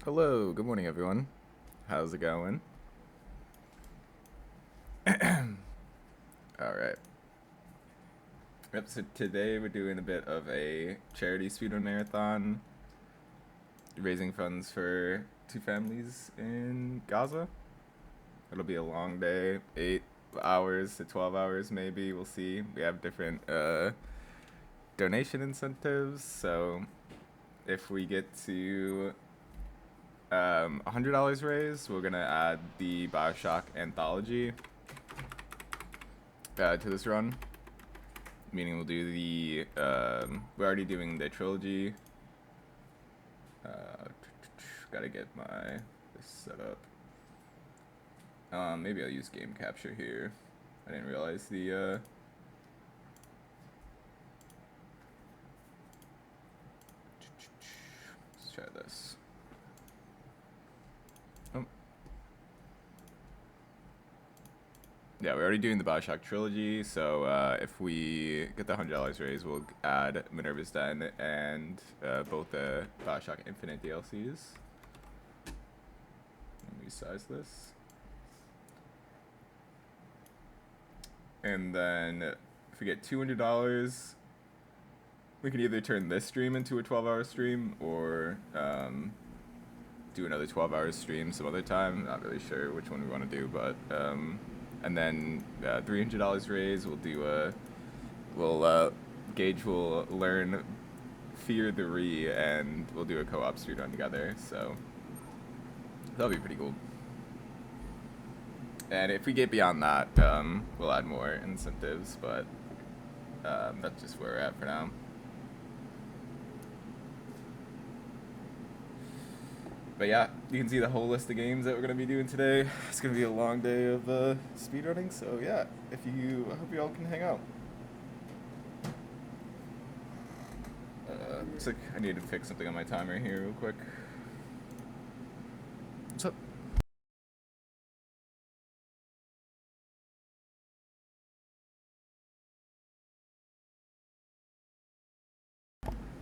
Hello, good morning, everyone. How's it going? All right. Yep, so today we're doing a bit of a charity speedrun marathon, raising funds for two families in Gaza. It'll be a long day, 8 hours to 12 hours maybe. We'll see. We have different donation incentives, so if we get to $100 raised, we're gonna add the Bioshock anthology to this run. Meaning we'll do the we're already doing the trilogy. Gotta get my this set up. Maybe I'll use game capture here. I didn't realize the let's try this. Oh. Yeah, we're already doing the Bioshock trilogy, so if we get the $100 raise, we'll add Minerva's Den and both the Bioshock Infinite DLCs. Let me resize this. And then if we get $200, we can either turn this stream into a 12-hour stream or do another 12-hour stream some other time. Not really sure which one we want to do, but and then $300 raise, Gage will learn Fear the Re, and we'll do a co-op speedrun together. So that'll be pretty cool. And if we get beyond that, we'll add more incentives, but that's just where we're at for now. But yeah, you can see the whole list of games that we're gonna be doing today. It's gonna be a long day of speedrunning, so yeah, I hope you all can hang out. Looks like I need to fix something on my timer here real quick. What's up?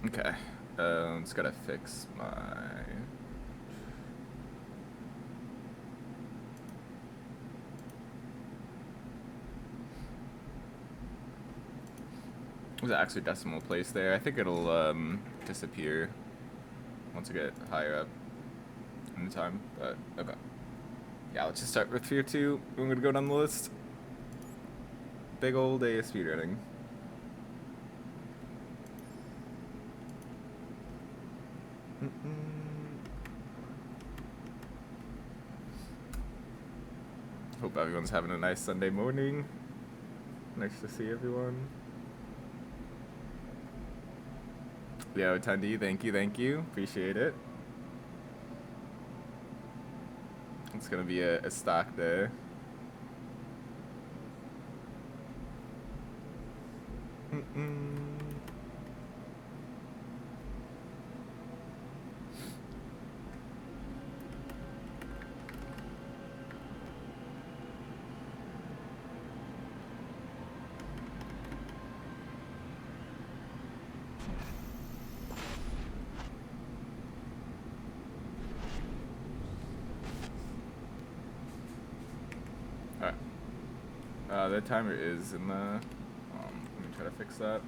Okay, just gotta fix my... There's an extra decimal place there. I think it'll disappear once I get higher up in the time, but okay. Yeah, let's just start with Fear 2. I'm gonna go down the list. Big old day of speedrunning. Hope everyone's having a nice Sunday morning. Nice to see everyone. Leo Tundi, thank you. Appreciate it. It's gonna be a stock day. Alright. The timer is in the... let me try to fix that.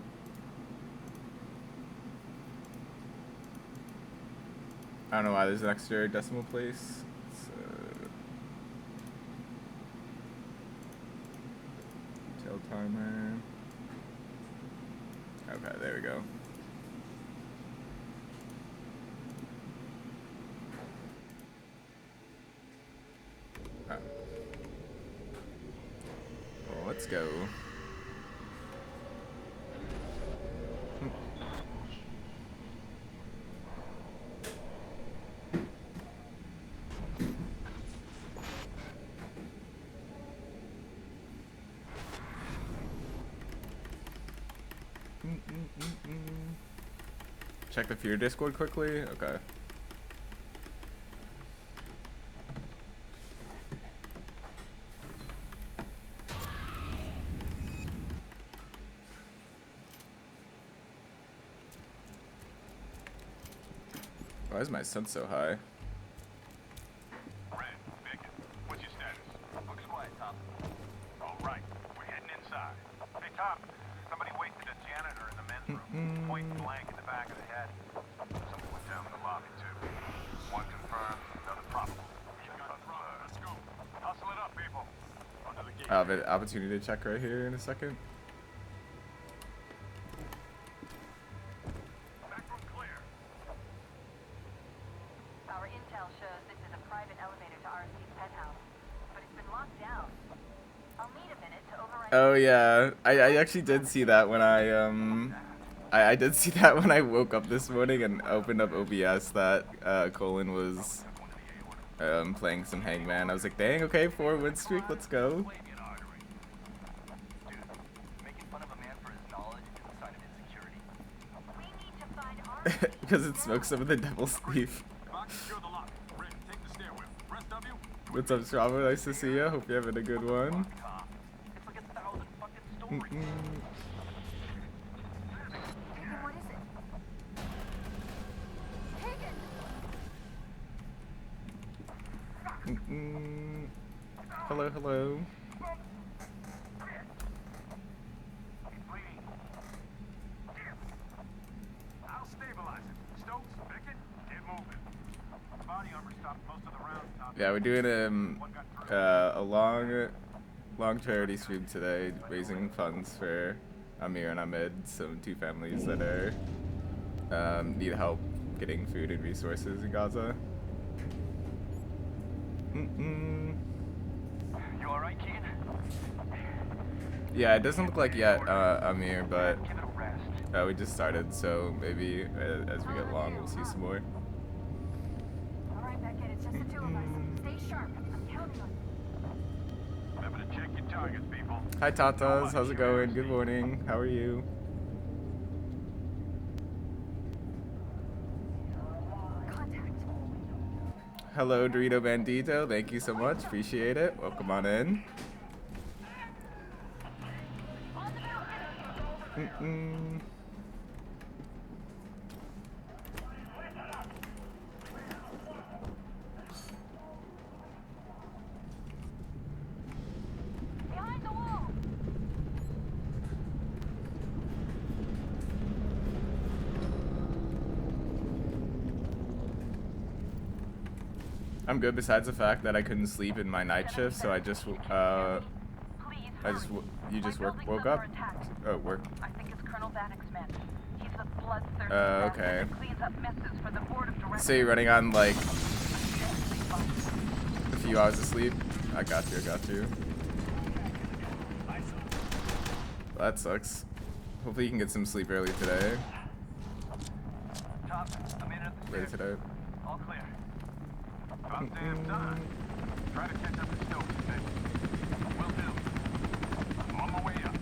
I don't know why there's an extra decimal place. Detail timer. Okay, there we go. Well, let's go. Check the Fear Discord quickly? Okay. Why is my sense so high? Top, somebody wasted a janitor in the men's room. Point blank in the back of the head. Something went down in the lobby, too. One confirmed, another probable. Let's go. Hustle it up, people. Under the gate. I have an opportunity to check right here in a second. Back room clear. Our intel shows this is a private elevator to RC's penthouse, but it's been locked down. I'll need a minute to override. Oh yeah, I actually did see that when I did see that when I woke up this morning and opened up OBS that Colin was playing some Hangman. I was like, dang, okay, 4-win streak, let's go. Because it smokes some of the devil's thief. What's up, Strava? Nice to see ya. Hope you're having a good one. What is it? Take it! Hello, hello. I'll stabilize it. Stokes, Beckett, get moving. Body armor stopped most of the rounds, Top. Yeah, we're doing a long charity stream today, raising funds for Amir and Ahmed, some 2 families that are need help getting food and resources in Gaza. You alright, kid? Yeah, it doesn't look like yet, Amir, but Give it a rest. we just started, so maybe as we get along, we'll see some more. Alright, Beckett, it's just the 2 of us. Stay sharp. I'm counting on you. Remember to check your targets, people. Hi, Tatas. How's it going? Good morning. How are you? Contact. Hello, Dorito Bandito. Thank you so much. Appreciate it. Welcome on in. Behind the wall! I'm good besides the fact that I couldn't sleep in my night shift, so you just woke up? Oh, work. I think it's Colonel Bannock's men. He's the bloodthirsty okay. bastard that cleans up messes for the board of directors. So you're running on like a few hours of sleep? I got you, Well, that sucks. Hopefully you can get some sleep early today. Top, I'm in at the Later stairs. today. All clear. About damn time. Try to catch up to Stokes, Beck. Will do. I'm on my way up.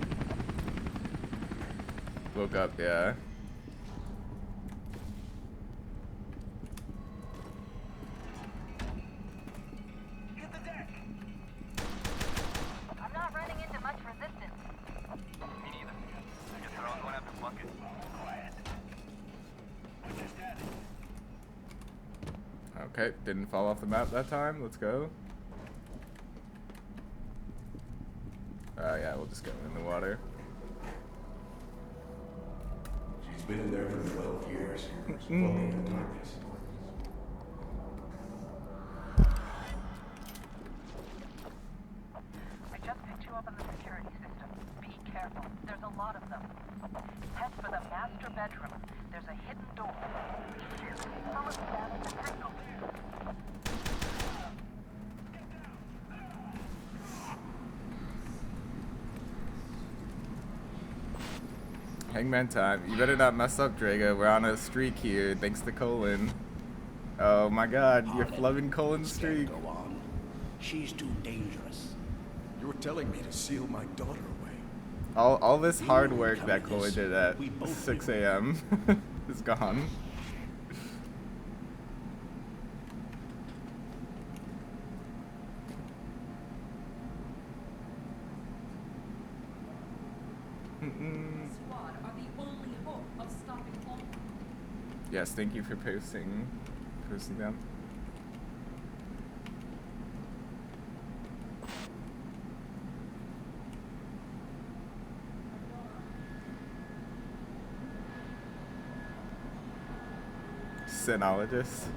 Woke up, yeah. Hit the deck. I'm not running into much resistance. Me neither. I guess they're all going after Bucket. Quiet. Okay, didn't fall off the map that time. Let's go. Yeah, we'll just go in the water. She's been in there for 12 years. Floating in darkness. I just picked you up on the security system. Be careful. There's a lot of them. Head for the master bedroom. There's a hidden door. Someone's stabbing the signal. Hangman time. You better not mess up, Drago. We're on a streak here, thanks to Colin. Oh my god, you're flubbing Colin's streak. Go on. She's too dangerous. You're telling me to seal my daughter away. All this hard work that Colin did at 6 a.m. is gone. Squad are the only hope of stopping all. Yes, thank you for posting them. Xenologist.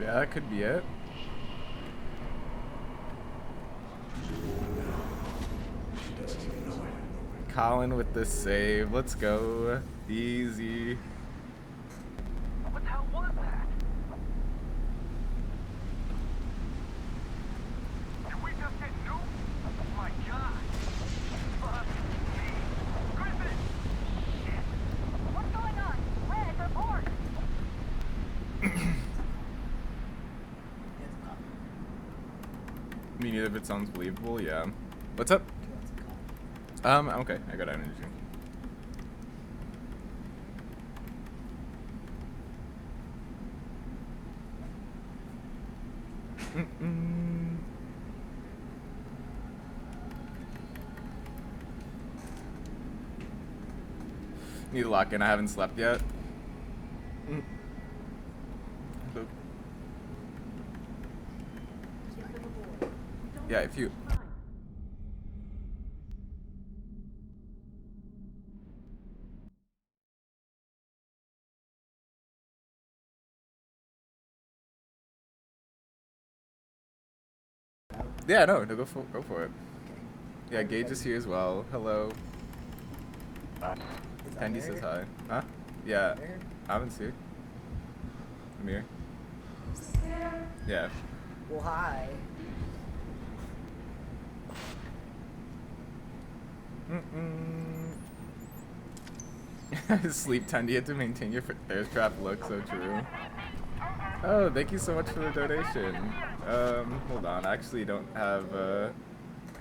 Yeah, that could be it. Colin with the save. Let's go. Easy. What the hell was that? Did we just get nuked? Oh my god. Fuck me. Griffin! Shit. What's going on? Red, report! Me neither, if it sounds believable, yeah. What's up? Okay, I got energy. Need to lock in, I haven't slept yet. Yeah, if you... Yeah, no, go for it. Yeah, Gage is here as well. Hello. Candy says hi. Huh? Yeah. Avin's here. Amir. Yeah. Well, hi. Sleep Tendy to maintain your thirst trap look, so true. Oh, thank you so much for the donation. Hold on, I actually don't have, I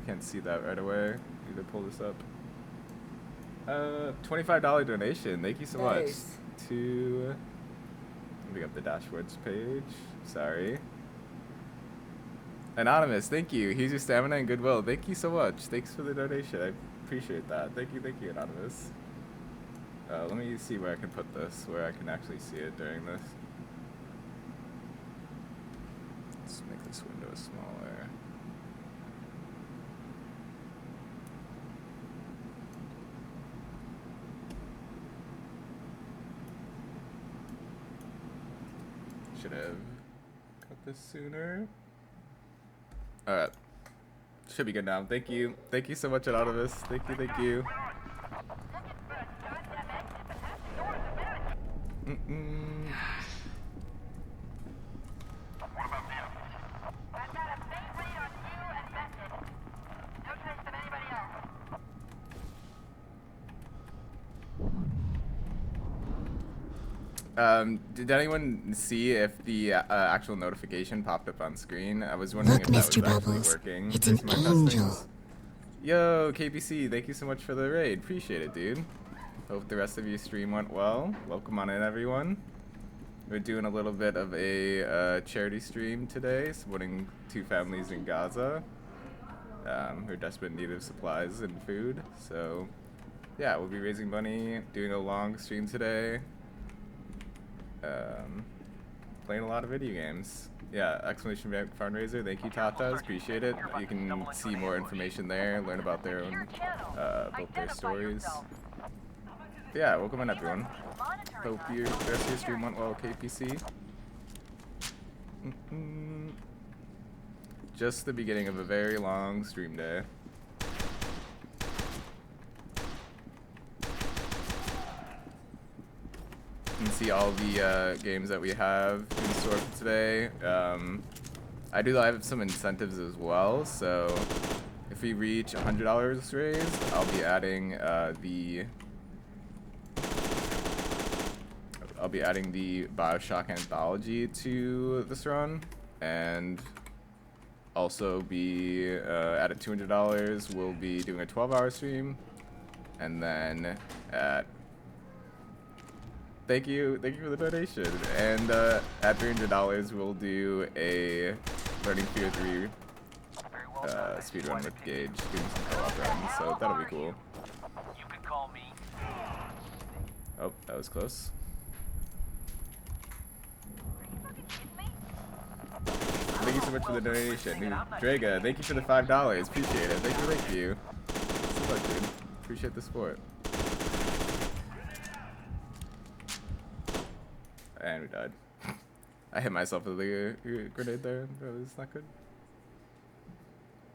can't see that right away. Need to pull this up. $25 donation, thank you so much. To, let me get the dashboards page, sorry. Anonymous, thank you. Here's your stamina and goodwill. Thank you so much. Thanks for the donation, I appreciate that. Thank you, Anonymous. Let me see where I can put this, where I can actually see it during this. Let's make this window smaller. Should have cut this sooner. Alright. Should be good now. Thank you. Thank you so much, Anonymous. Thank you. What about them? I've got a faint read on you and Method. No trace of anybody else. Did anyone see if the actual notification popped up on screen? I was wondering Look, if that Mr. was actually Bubbles, working. it's an Just my angel. testings. Yo, KBC, thank you so much for the raid. Appreciate it, dude. Hope the rest of your stream went well. Welcome on in, everyone. We're doing a little bit of a charity stream today, supporting 2 families in Gaza who are desperate in need of supplies and food. So, yeah, we'll be raising money, doing a long stream today. Playing a lot of video games. Yeah, exclamation mark fundraiser. Thank you, Tatas. Appreciate it. You can see more information there, learn about their own, both their stories. Yeah, welcome in, everyone. Hope the rest of your stream went well, KPC. Just the beginning of a very long stream day. You can see all the games that we have in store for today. I do have some incentives as well, so if we reach $100 raised, I'll be adding the BioShock anthology to this run, and also be at $200 we'll be doing a 12-hour stream, and then at thank you for the donation, and at $300 we'll do a Learning Fear 3 speedrun with Gage, doing some co-op runs, so that'll be cool. You can call Oh, that was close. Thank you so much for the donation. Dude, Draga, thank you for the $5. Appreciate it. Thank you. So much, dude. Appreciate the support. And we died. I hit myself with a grenade there. That was not good.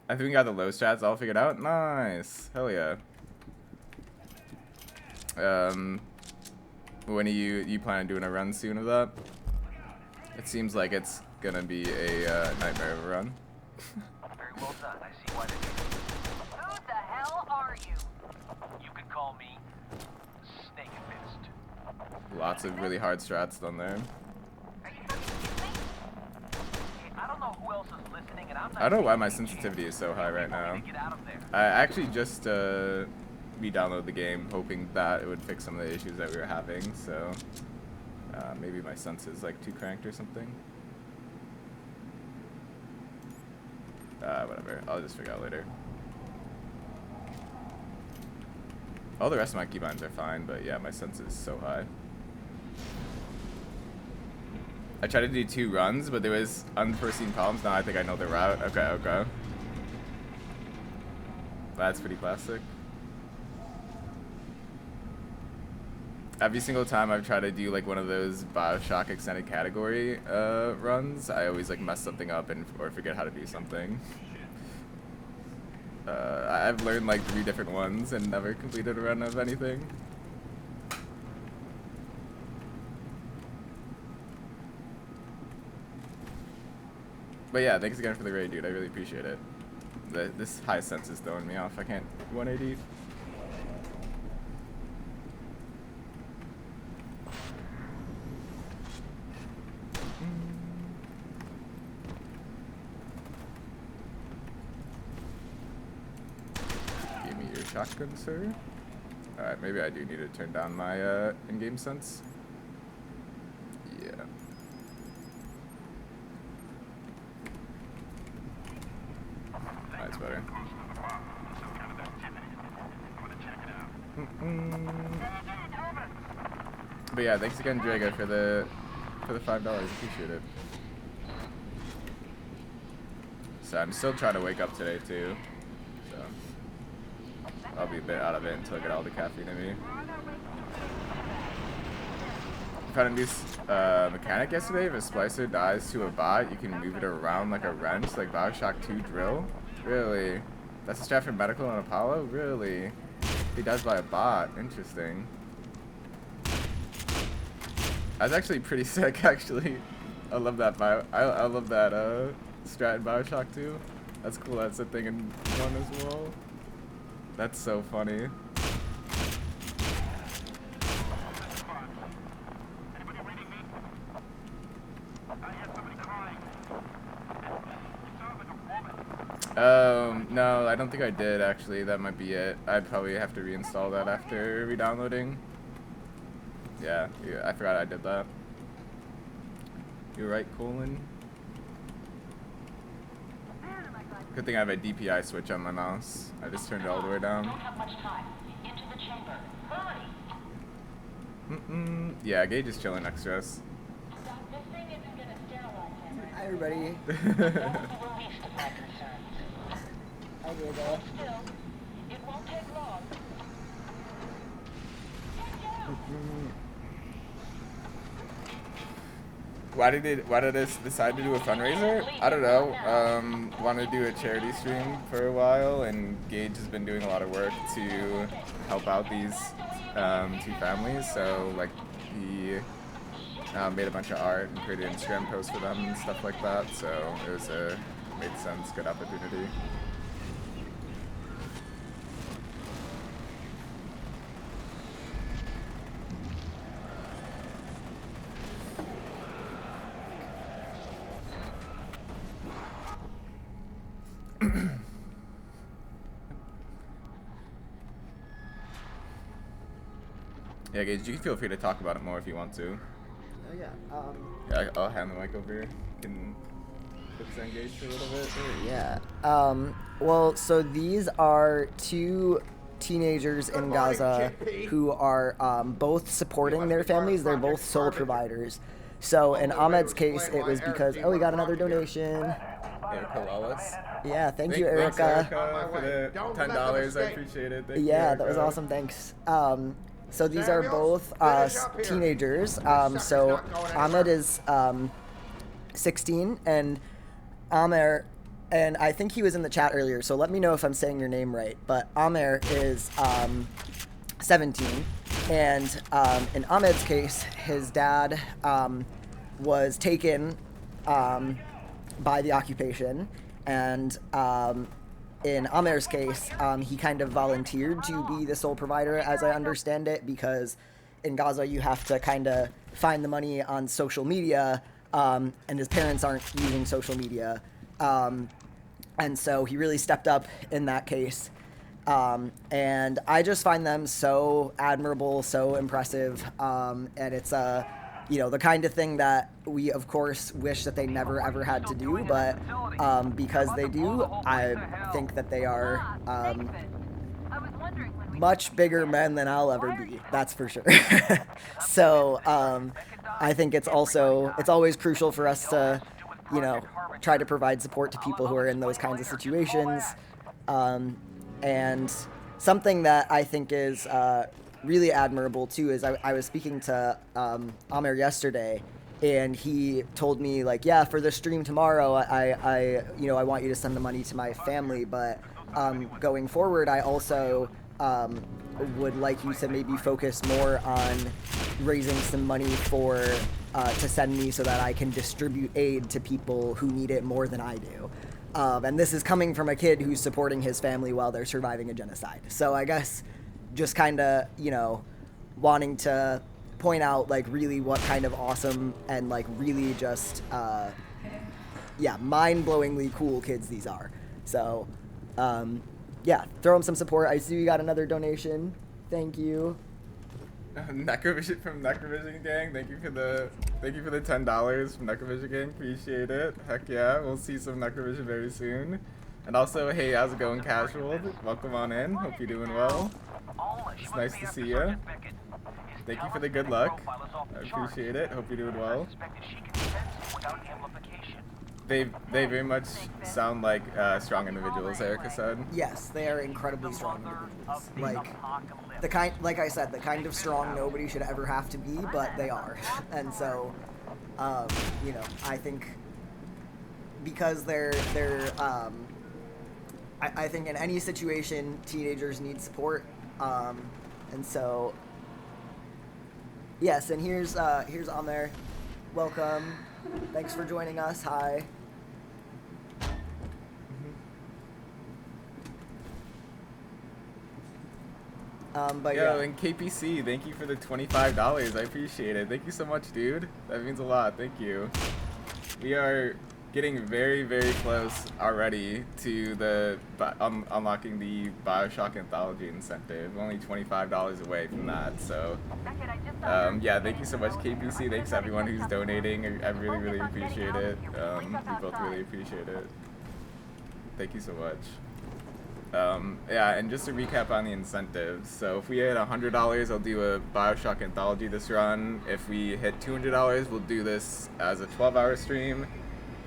I think we got the low strats all figured out. Nice. Hell yeah. When are you plan on doing a run soon of that? It seems like it's gonna be a nightmare of a run. Very well done. I see why they did it. Who the hell are you? You could call me Snake Fist. Lots of really hard strats done there. Are you fucking kidding me? Hey, I don't know who else is listening, and I'm not. I don't know why my sensitivity is so high right now. Get out of there. I actually just re-downloaded the game hoping that it would fix some of the issues that we were having, so maybe my sense is like too cranked or something. Whatever, I'll just figure out later. All the rest of my keybinds are fine, but yeah, my sense is so high. I tried to do 2 runs, but there was unforeseen problems. Now I think I know the route. Okay. That's pretty classic. Every single time I've tried to do like one of those BioShock extended category runs, I always like mess something up or forget how to do something. I've learned like 3 different ones and never completed a run of anything. But yeah, thanks again for the raid, dude. I really appreciate it. This high sense is throwing me off. I can't 180. Give me your shotgun, sir. Alright, maybe I do need to turn down my in-game sense. Yeah. That's better. But yeah, thanks again, Draga, for the $5. Appreciate it. So I'm still trying to wake up today too. So I'll be a bit out of it until I get all the caffeine in me. Found a new mechanic yesterday. If a splicer dies to a bot, you can move it around like a wrench, like BioShock 2 drill. Really? That's a strat for medical and Apollo? Really? He dies by a bot. Interesting. That's actually pretty sick, actually. I love that I love that strat in BioShock 2. That's cool. That's a thing in 1 as well. That's so funny. No, I don't think I did, actually. That might be it. I'd probably have to reinstall that after re-downloading. Yeah, I forgot I did that. You're right, Colin. Good thing I have a DPI switch on my mouse. I just turned it all the way down. Yeah, Gage is chilling next to us. Hi, everybody. Hi, Diego. It won't take long. Why did it decide to do a fundraiser? I don't know. Wanted to do a charity stream for a while, and Gage has been doing a lot of work to help out these 2 families. So like he made a bunch of art and created Instagram posts for them and stuff like that. So it was made sense, good opportunity. Yeah, Gage, you can feel free to talk about it more if you want to. Oh, yeah. Yeah, I'll hand the mic over here. You can focus on Gage for a little bit. Yeah. Well, so these are 2 teenagers in Gaza who are both supporting their families. They're both sole providers. So in Ahmed's case, it was because, oh, we got another donation. Erica Wallace. Yeah, thank you, Thanks, Erica. Erica, for the $10. I appreciate it. Thank you, Yeah, that was Erica. awesome. Thanks. So these are both teenagers. So Ahmed is 16, and Amer, and I think he was in the chat earlier, so let me know if I'm saying your name right. But Amer is 17, and in Ahmed's case, his dad was taken by the occupation, and in Amer's case, he kind of volunteered to be the sole provider, as I understand it, because in Gaza you have to kind of find the money on social media, and his parents aren't using social media. And so he really stepped up in that case. And I just find them so admirable, so impressive, and it's the kind of thing that we, of course, wish that they never ever had to do, but because they do, I think that they are much bigger men than I'll ever be. That's for sure. So I think it's always crucial for us to, try to provide support to people who are in those kinds of situations. And something that I think is really admirable too is I was speaking to Amer yesterday, and he told me, like, yeah, for the stream tomorrow, I want you to send the money to my family, but going forward, I also would like you to maybe focus more on raising some money for to send me so that I can distribute aid to people who need it more than I do. And this is coming from a kid who's supporting his family while they're surviving a genocide. So I guess just kind of, wanting to point out, like, really what kind of awesome and, like, really just, mind-blowingly cool kids these are. So, throw them some support. I see you got another donation. Thank you. Necrovision from Necrovision Gang. Thank you for the $10 from Necrovision Gang. Appreciate it. Heck yeah, we'll see some Necrovision very soon. And also, hey, how's it going, Casual? Welcome on in. Hope you're doing well. It's nice to see you. Thank you for the good luck. I appreciate it. Hope you're doing well. They very much sound like strong individuals, Erica said. Yes, they are incredibly strong individuals. Like I said, the kind of strong nobody should ever have to be, but they are. And so, I think because I think in any situation, teenagers need support. And so, yes, and here's Amer. Welcome. Thanks for joining us. Hi. But Yo, and KPC, thank you for the $25. I appreciate it. Thank you so much, dude. That means a lot. Thank you. We are getting very, very close already to the unlocking the BioShock Anthology incentive. Only $25 away from that. So, thank you so much, KPC. Thanks everyone who's donating. I really, really appreciate it. We both really appreciate it. Thank you so much. And just to recap on the incentives, so if we hit $100, I'll do a BioShock Anthology this run. If we hit $200, we'll do this as a 12-hour stream.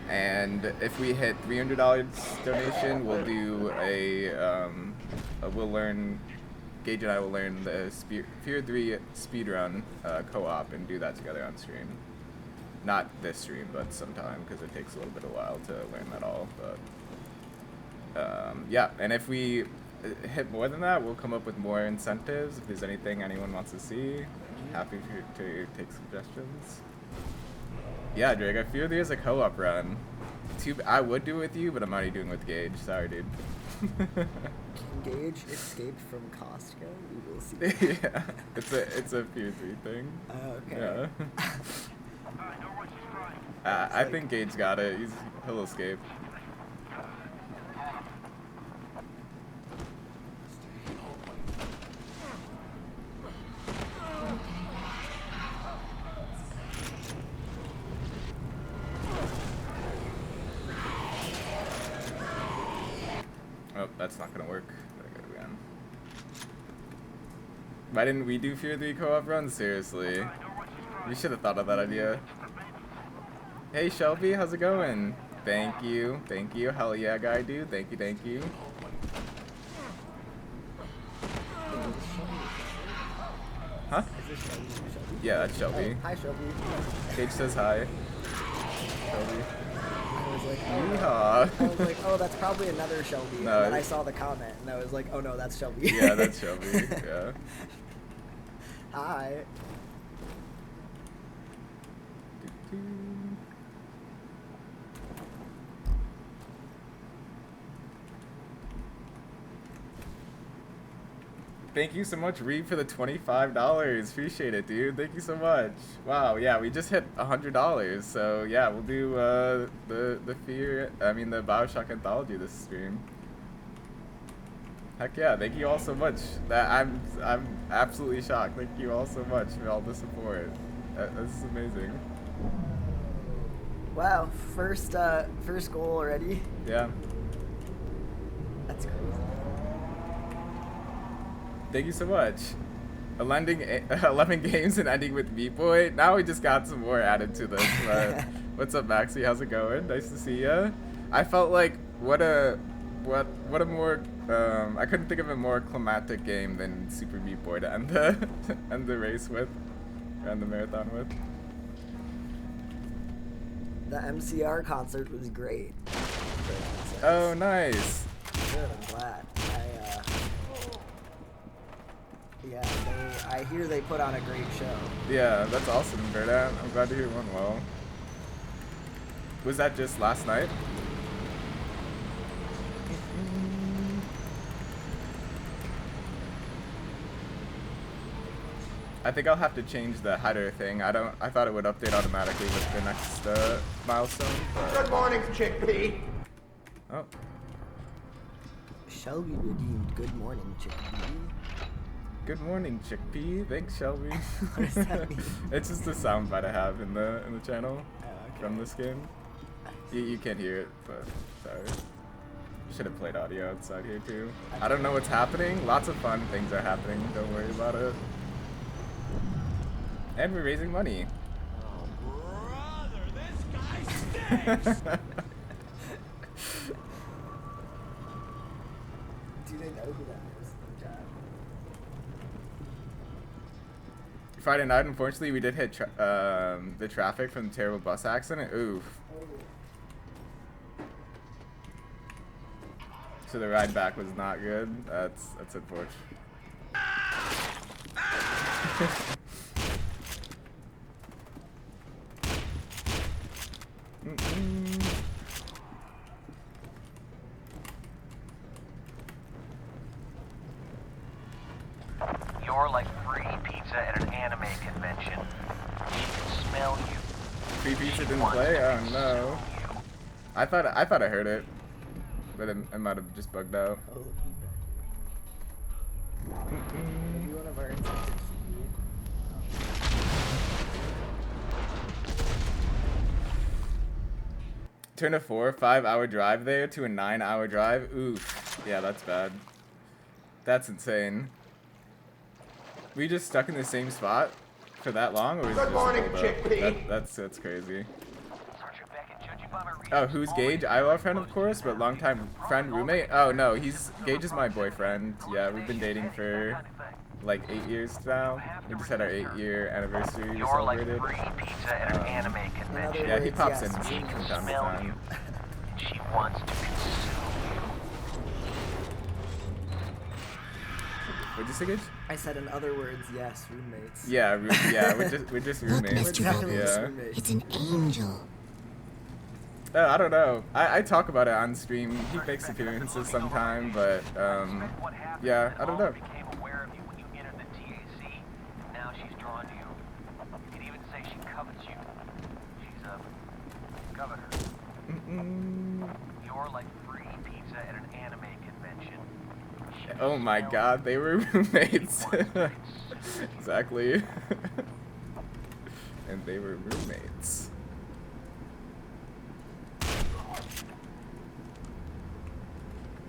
And if we hit $300 donation, we'll do Gage and I will learn the Fear 3 Speedrun co-op and do that together on stream. Not this stream, but sometime, because it takes a little bit of a while to learn that all, but... and if we hit more than that, we'll come up with more incentives. If there's anything anyone wants to see, happy to take suggestions. Yeah, Drake, I feel there's a co-op run. I would do it with you, but I'm already doing it with Gage. Sorry, dude. Gage escaped from Costco? We will see. Yeah, it's a Fear 3 thing. Okay. Yeah. I think Gage got it. He'll escape. Oh, that's not gonna work. Gotta go again. Why didn't we do Fear 3 co-op runs? Seriously. We should have thought of that idea. Hey Shelby, how's it going? Thank you, thank you. Hell yeah, guy dude. Thank you, thank you. Huh? Yeah, that's Shelby. Hi, Shelby. Gage says hi. Shelby. I was like, Yeehaw. I was like, oh, that's probably another Shelby. No, And then I saw the comment, and I was like, oh no, that's Shelby. Yeah, that's Shelby. Yeah. Hi. Thank you so much, Reed, for the $25. Appreciate it, dude. Thank you so much. Wow, yeah, we just hit $100. So yeah, we'll do the Bioshock Anthology this stream. Heck yeah, thank you all so much. I'm absolutely shocked. Thank you all so much for all the support. This is amazing. Wow, first goal already. Yeah. That's crazy. Thank you so much. 11 games and ending with Meat Boy. Now we just got some more added to this. But what's up, Maxie? How's it going? Nice to see ya. I felt like what a more I couldn't think of a more climatic game than Super Meat Boy to end the race with, or end the marathon with. The MCR concert was great. Oh, nice. Good, I'm glad. I hear they put on a great show. Yeah, that's awesome, Berta. I'm glad to hear it went well. Was that just last night? I think I'll have to change the header thing. I thought it would update automatically with the next milestone. But... Good morning, Chickpea. Oh. Shelby redeemed good morning, Chickpea. Good morning, Chickpea. Thanks, Shelby. What does that mean? It's just a soundbite I have in the channel Okay. from this game. You can't hear it, but sorry. Should have played audio outside here too. I don't know what's happening. Lots of fun things are happening. Don't worry about it. And we're raising money. Oh, brother, this guy stinks. Do they know who that is? Friday night, unfortunately, we did hit the traffic from the terrible bus accident. Oof. So the ride back was not good. That's unfortunate. You're like free pizza at an anime convention. She can smell you. Free pizza didn't play? Oh no. I thought I heard it, but it might have just bugged out. Maybe one of our incentives. Turn a 5-hour drive there to a 9-hour drive. Oof. Yeah, that's bad. That's insane. We just stuck in the same spot for that long, or was it Good just morning, pulled up? Chickpea. That's crazy. Sergeant Beckett, judging by my Oh, readings, who's all Gage? the Iowa friend, of course, but longtime friend, roommate. Oh no, Gage is my boyfriend. Yeah, we've been dating for like 8 years now. We just had our 8-year anniversary You're like celebrated. free pizza at an anime convention. Yeah, he pops in Yes. She from can time to smell time. you. She wants to consume What'd you say, Gage? I said in other words, yes, roommates. Yeah, we're just Look, roommates. Mr. definitely Yeah. just roommates. It's an angel. I don't know. I talk about it on stream. He makes appearances sometime, but what happened. yeah, I don't know. Became aware of you when you entered the TAC, and now she's drawn to you. You could even say she covets you. She's a coveter. You're like free pizza at an anime convention. She can Oh my smell god, they were roommates. you. She wants to consume you. Exactly. And they were roommates.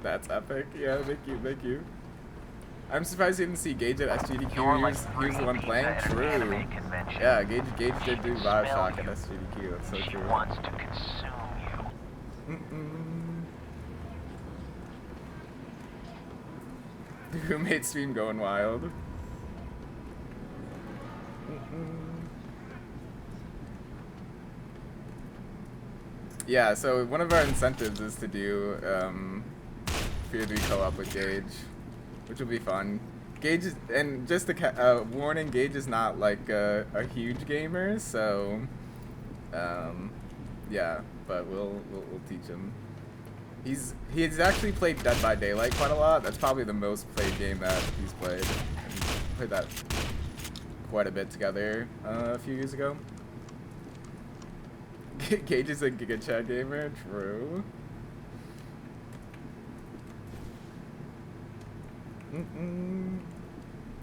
That's epic. Yeah, thank you. I'm surprised you didn't see Gage at SGDQ. You're He like was the one free playing. pizza at an True. anime convention. Yeah, Gage did do Smell Bioshock at you. SGDQ. That's so She true. wants to consume you. The roommate stream going wild. Yeah, so one of our incentives is to do Fear 3 co-op with Gage, which will be fun. Gage is, and just a warning, Gage is not like a huge gamer, so yeah, but we'll teach him. He's actually played Dead by Daylight quite a lot. That's probably the most played game that he's played. And we played that quite a bit together a few years ago. Gage is a Giga Chat gamer, true.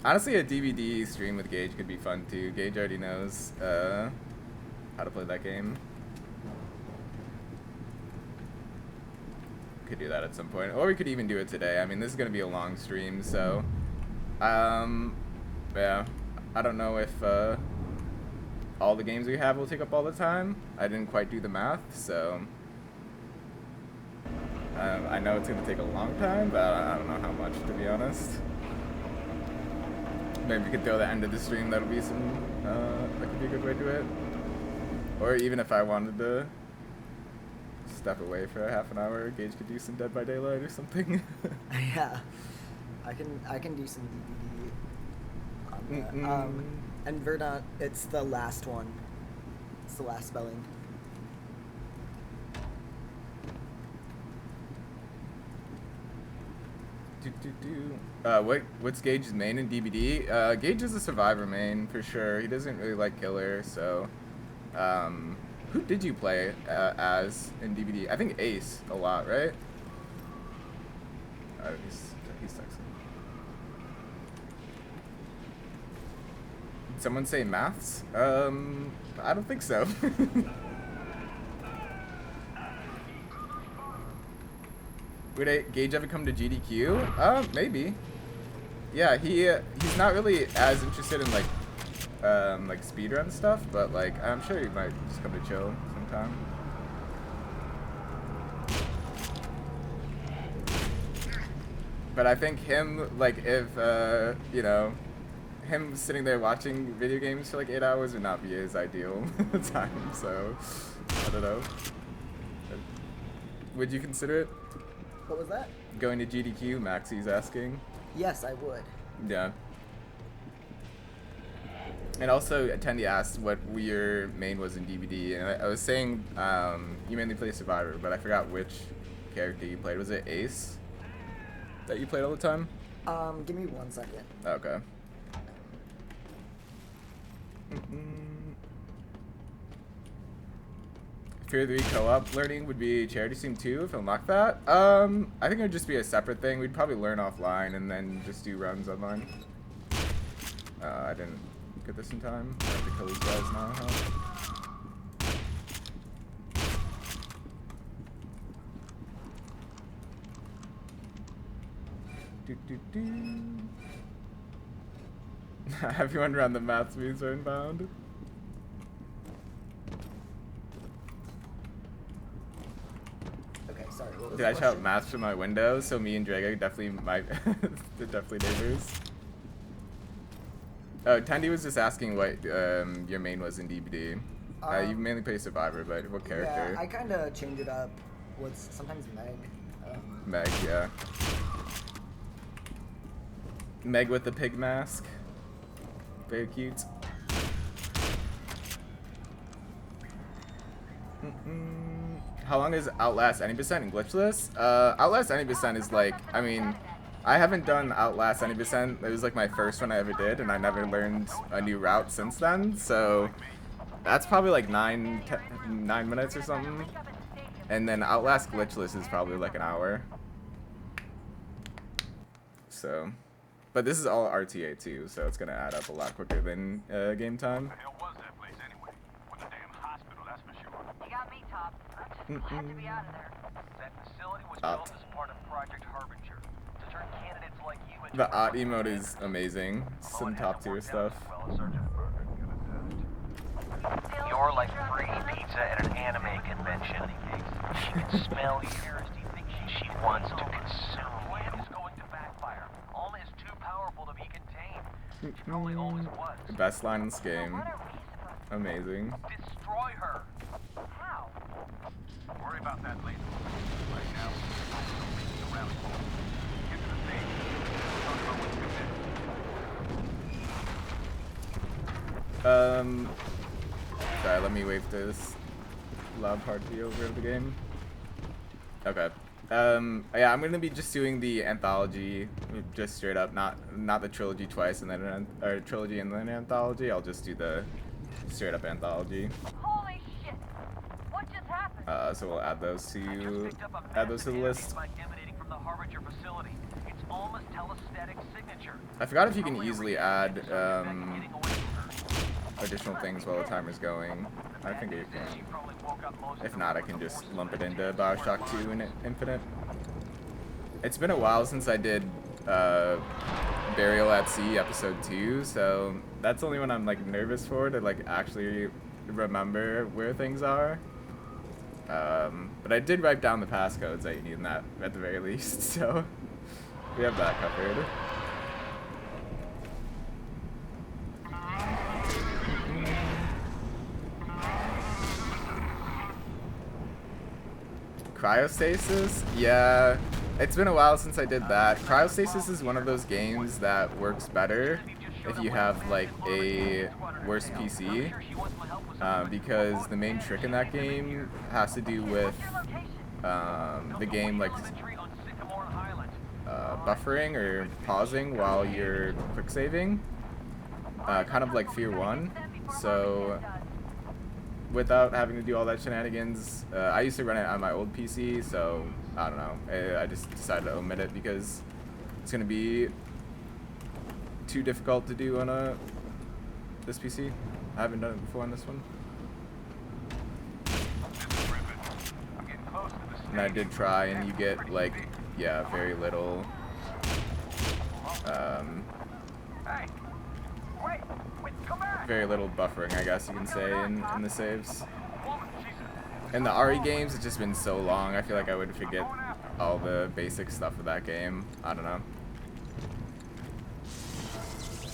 Honestly, a DVD stream with Gage could be fun too. Gage already knows how to play that game. Could do that at some point, or we could even do it today. I mean, this is gonna be a long stream, so yeah, I don't know if all the games we have will take up all the time. I didn't quite do the math, so I know it's gonna take a long time, but I don't know how much, to be honest. Maybe we could throw the end of the stream. That'll be some that could be a good way to do it. Or even if I wanted to step away for a half an hour, Gage could do some Dead by Daylight or something. Yeah, I can do some DVD on that. And Verdant, it's the last one. It's the last spelling. What's Gage's main in DBD? Gage is a survivor main for sure. He doesn't really like killer, so who did you play as in DBD? I think Ace a lot, right? He's texting. Did someone say maths? I don't think so. Would Gage ever come to GDQ? Maybe. Yeah, he's not really as interested in like speedrun stuff, but like I'm sure he might just come to chill sometime. But I think him, like, if you know, him sitting there watching video games for like 8 hours would not be his ideal time. So I don't know. Would you consider it? What was that? Going to GDQ, Maxie's asking. Yes, I would. Yeah. And also, Attendee asked what your main was in DVD, and I was saying you mainly play Survivor, but I forgot which character you played. Was it Ace that you played all the time? Give me 1 second. Okay. Fear 3 co-op learning would be charity stream 2 if I unlock that. I think it would just be a separate thing. We'd probably learn offline and then just do runs online. I didn't get this in time. I have to kill these guys now, huh? Everyone around the math means are inbound. Okay, sorry. What was Did the I shout question? math from my window? So me and Drago definitely might. They're definitely neighbors. Oh, Tandy was just asking what your main was in DBD. You mainly play Survivor, but what character? Yeah, I kind of change it up. What's sometimes Meg. Meg, yeah. Meg with the pig mask. Very cute. How long is Outlast Any Percent and Glitchless? Outlast Any Percent is like, I mean, I haven't done Outlast Any Percent. It was like my first one I ever did, and I never learned a new route since then. So that's probably like 9 minutes or something. And then Outlast Glitchless is probably like an hour. So, but this is all RTA too, so it's gonna add up a lot quicker than game time. The hell was that place anyway? With a damn hospital, that's for sure. You got me, Top. I'm just glad to be out of there. That facility was Up. built as part of Project Harbinger to turn candidates like you into The art emote is amazing. Some top tier stuff. You're like free pizza at an anime convention. She can smell you. She wants to consume you. Plan is going to backfire. Alma is too powerful to be contained. She probably always was. Best line in this game. Amazing. Destroy her. How? Worry about that later. Right now, we're around. Get to the stage. Talk about what's committed. Sorry, let me wave this loud party over the game. Okay. Yeah, I'm gonna be just doing the anthology, just straight up, not the trilogy twice and then or trilogy and then anthology. I'll just do the straight up anthology. Holy shit! What just happened? So we'll add those to the list. Emanating from the Harbinger facility. It's Alma's telesthetic signature. I forgot if you can easily add additional things while the timer's going. I think you can. If not, I can just lump it into Bioshock 2 and Infinite. It's been a while since I did Burial at Sea Episode 2, so that's only when I'm like nervous for to like actually remember where things are. But I did write down the passcodes that you need in that at the very least, so we have that covered. Cryostasis? Yeah, it's been a while since I did that. Cryostasis is one of those games that works better if you have like a worse PC, because the main trick in that game has to do with the game like buffering or pausing while you're quick saving, kind of like Fear 1. So without having to do all that shenanigans, I used to run it on my old PC, so I don't know. I just decided to omit it because it's gonna be too difficult to do on this PC. I haven't done it before on this one. And I did try, and you get like, yeah, very little. Very little buffering, I guess you can say, in the saves. In the RE games, it's just been so long, I feel like I would forget all the basic stuff of that game. I don't know.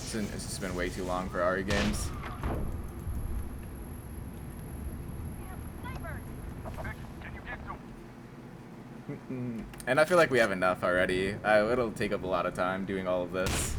It's just been way too long for RE games. And I feel like we have enough already. It'll take up a lot of time doing all of this.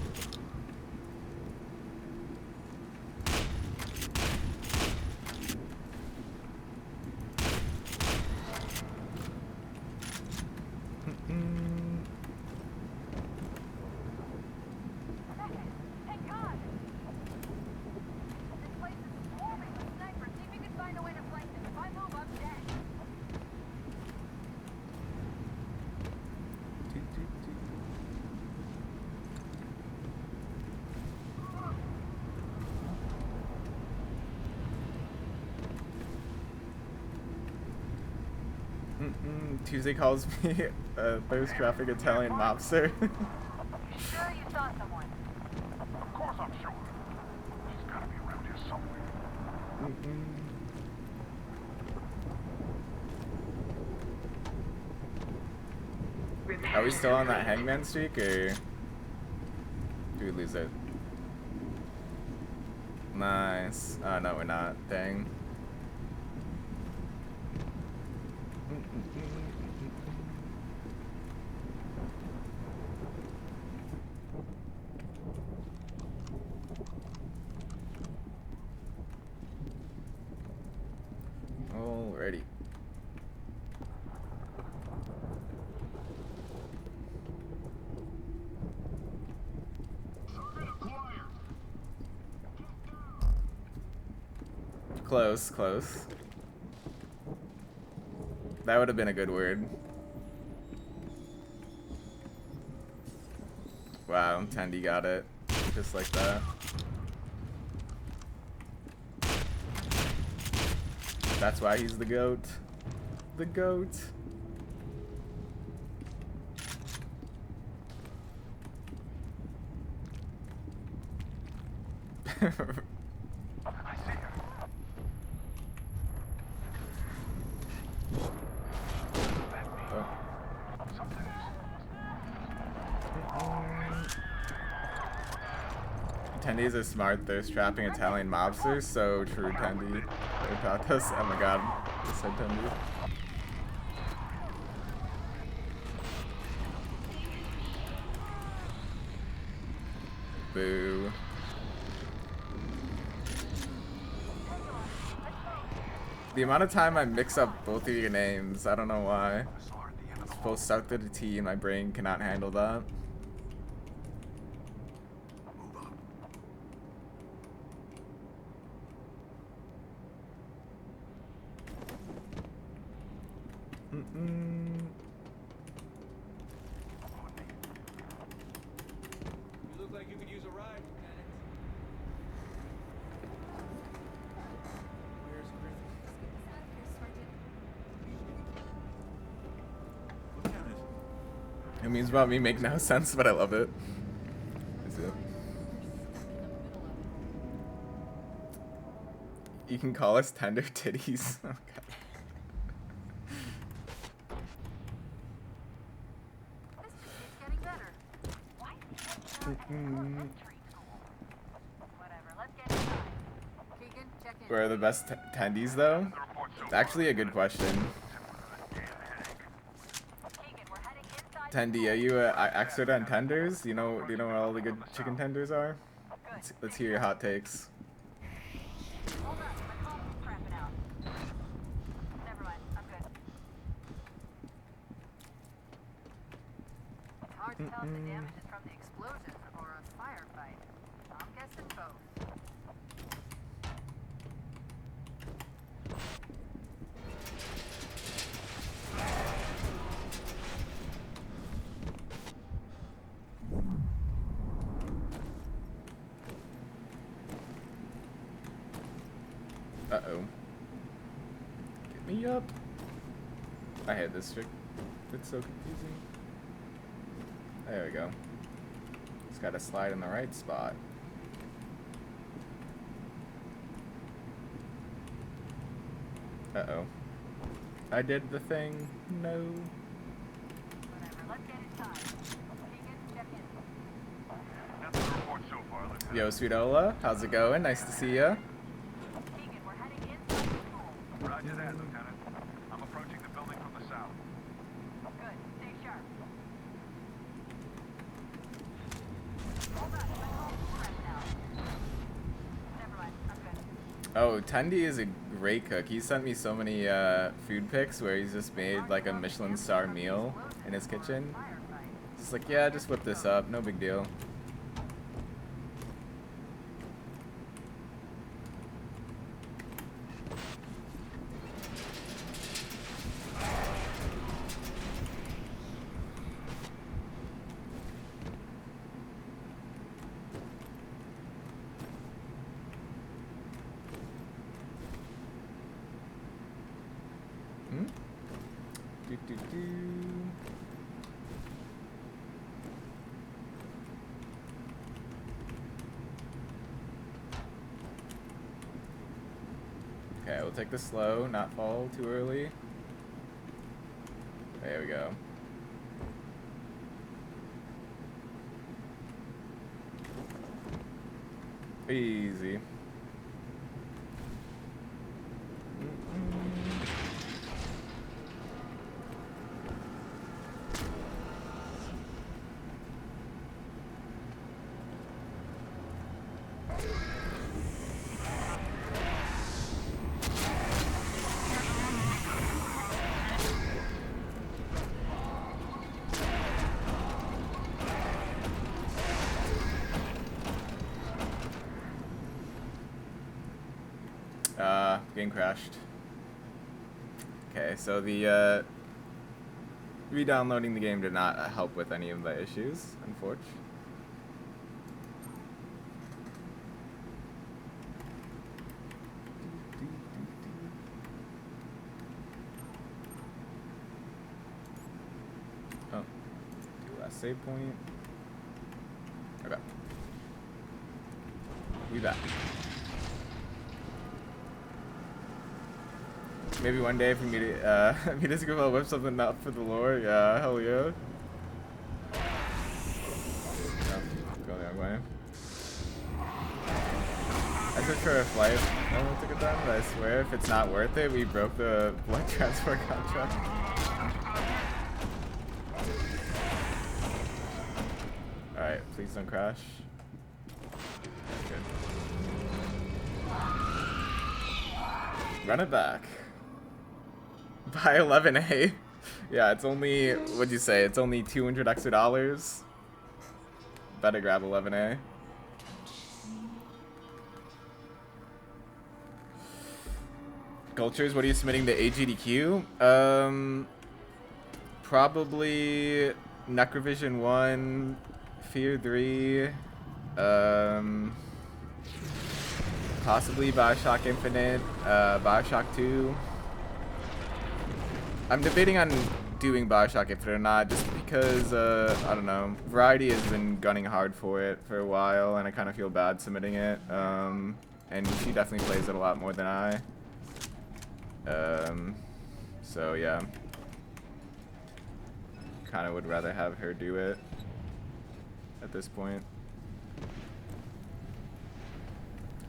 Tuesday calls me a thirst traffic Italian mobster. You sure you saw someone? Of course I'm sure. She's gotta be around here somewhere. Are we still on that hangman streak, or do we lose it? Nice. Oh, no, we're not. Dang. Alrighty. Close, close. That would have been a good word. Wow, Tandy got it. Just like that. That's why he's the GOAT. The GOAT. I see her. Attendees are smart. They're strapping Italian mobsters. So true, Tendi. They taught us. Oh my god. They said Tendi. Boo. The amount of time I mix up both of your names, I don't know why. It's both stuck to the T and my brain cannot handle that. Move up. You look like you could use a ride, Lieutenant. Where's Griffin? Lieutenant. It means about me make no sense, but I love it. Is it? You can call us tender titties. Oh, God. This just keeps getting better. Why did you start at elementary school? Whatever, let's get inside. Keegan, check in. Where are the best tendies, though? The report so It's actually a good question. Keegan, we're heading inside. Tendi, are you an expert on tenders? Do you know where all the good chicken tenders are? Let's hear your hot takes. Hold on, my phone is crapping out. Never mind, I'm good. It's hard to tell if the damage is from the explosion or a firefight. I'm guessing both. Uh-oh. Get me up. I hate this trick. It's so confusing. There we go. Just gotta slide in the right spot. Uh-oh. I did the thing. No. Whatever, let's get inside. Keegan, check in. That's the report so far, Lieutenant. Yo, Sweetola, how's it going? Nice to see ya. Keegan, we're heading inside the school. Roger that, Lieutenant. I'm approaching the building from the south. Good, stay sharp. Hold on, my phone's crapping out. Never mind, I'm good. Oh, Tendi is a great cook. He sent me so many food pics where he's just made like a Michelin star meal in his kitchen. Just like, yeah, just whip this up, no big deal. Hmm? Do, do, do. Okay, we'll take this slow, not fall too early. There we go. Easy. Game crashed. Okay, so the re-downloading the game did not help with any of the issues, unfortunately. Oh, do last save point. Okay. We back. Maybe one day if we meet a group, I'll whip something up for the lore. Yeah, hell yeah. Oh, go the wrong way. I searched for a flight. I don't took it down, but I swear if it's not worth it, we broke the blood transfer contract. Alright, please don't crash. Good. Run it back. Buy 11A. Yeah, it's only, what'd you say? It's only $200 extra. Better grab 11A. Cultures, what are you submitting to AGDQ? Probably Necrovision 1, Fear 3, possibly Bioshock Infinite, Bioshock 2. I'm debating on doing Bioshock Infinite or not, just because, I don't know, Variety has been gunning hard for it for a while, and I kind of feel bad submitting it, and she definitely plays it a lot more than I. So yeah, kind of would rather have her do it at this point.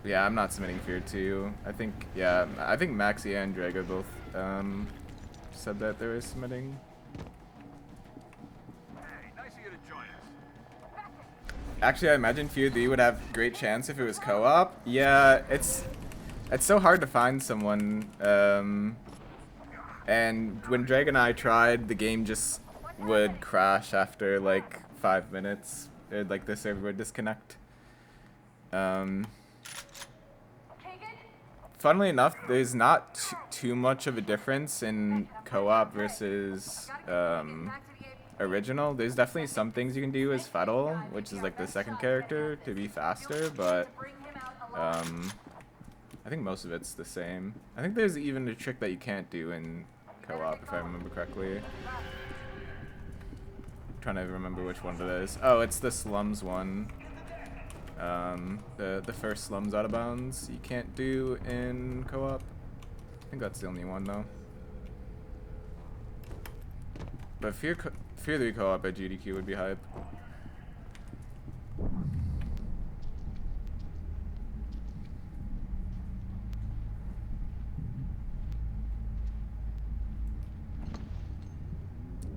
Yeah, I'm not submitting Fear 2. I think Maxia and Drago both said that they were submitting. Hey, nice of you to join us. Actually, I imagine Fear 3 would have great chance if it was co-op. Yeah, it's so hard to find someone. And when Drag and I tried, the game just would crash after like 5 minutes. Like the server would disconnect. Funnily enough, there's not too much of a difference in co-op versus original. There's definitely some things you can do as Fettle, which is like the second character, to be faster, but I think most of it's the same. I think there's even a trick that you can't do in co-op, if I remember correctly. I'm trying to remember which one it is. Oh, it's the slums one. The first slums out of bounds you can't do in co-op. I think that's the only one though. But Fear 3 co-op at GDQ would be hype.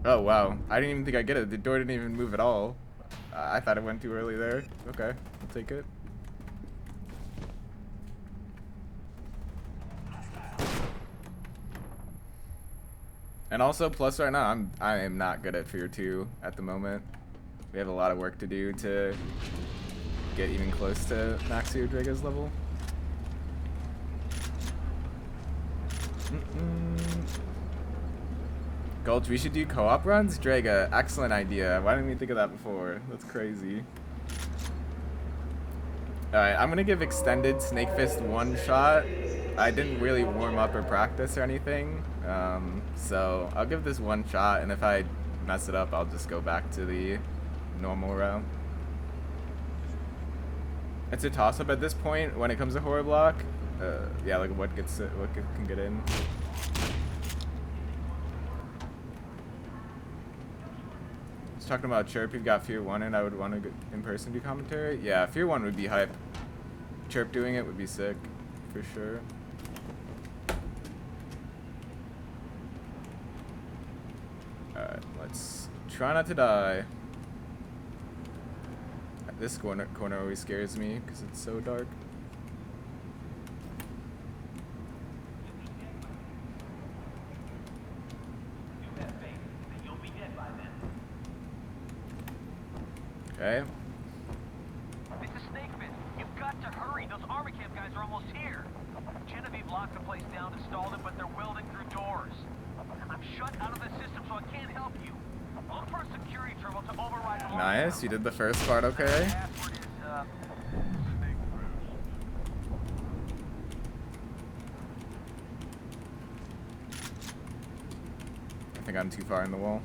Oh wow, I didn't even think I'd get it. The door didn't even move at all. I thought it went too early there. Okay, I'll take it. And also, plus right now, I am not good at Fear 2 at the moment. We have a lot of work to do to get even close to Maxi or Drago's level. Gulch, we should do co-op runs? Draga, excellent idea. Why didn't we think of that before? That's crazy. Alright, I'm gonna give Extended Snake Fist one shot. I didn't really warm up or practice or anything. So I'll give this one shot, and if I mess it up, I'll just go back to the normal route. It's a toss-up at this point when it comes to horror block. Yeah, like what can get in. Talking about Chirp, you've got Fear 1 and I would want to go in person do commentary. Yeah, Fear 1 would be hype. Chirp doing it would be sick, for sure. Alright, let's try not to die. This corner always scares me because it's so dark. Okay. Mr. Snakefist, you've got to hurry. Those armor camp guys are almost here. Genevieve locked the place down and stalled it, but they're welding through doors. I'm shut out of the system, so I can't help you. Look for a security terminal to override the Nice, you did the first part okay. password is, I think I'm too far in the wall.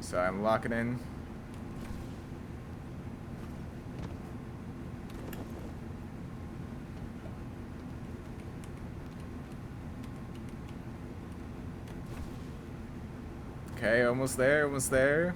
So I'm locking in. Okay, almost there, almost there.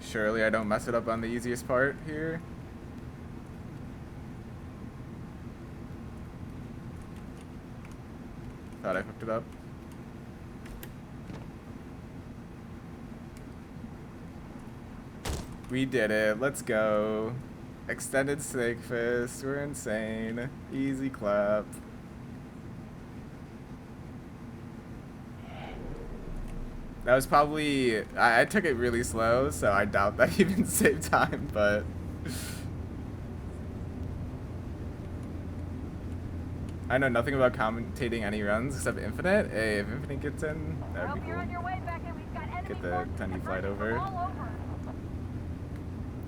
Surely I don't mess it up on the easiest part here. Thought I hooked it up. We did it. Let's go. Extended snake fist. We're insane. Easy clap. That was probably... I took it really slow, so I doubt that even saved time, but... I know nothing about commentating any runs except Infinite. Hey, if Infinite gets in, that would be cool. Get the 10 flight over.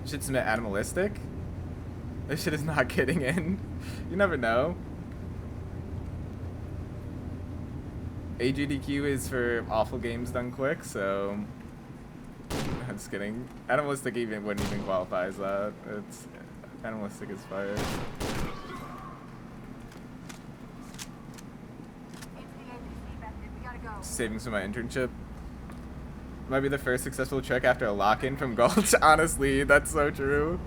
Should submit Animalistic? This shit is not getting in. You never know. AGDQ is for awful games done quick, so... I'm just kidding. Animalistic even wouldn't even qualify as that. It's... Animalistic is fire. Savings for my internship. Might be the first successful trick after a lock-in from Gulch. Honestly, that's so true.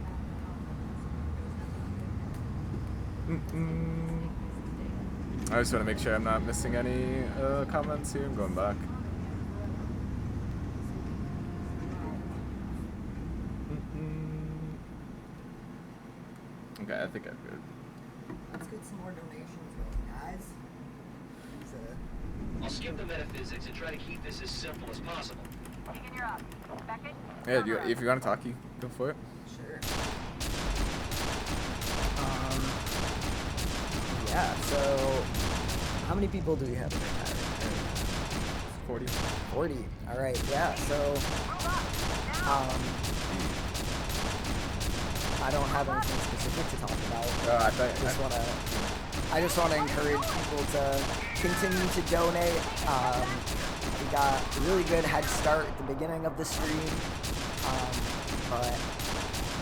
I just want to make sure I'm not missing any comments here. I'm going back. Okay, I think I'm good. Let's get some more donations, guys. I'll skip the metaphysics and try to keep this as simple as possible. Keegan, you're up. Beckett? Yeah, if you want to talk, you go for it. Sure. Yeah, so how many people do we have in the chat? 40. 40. All right, yeah, so I don't have anything specific to talk about. I just want to encourage people to continue to donate. We got a really good head start at the beginning of the stream, but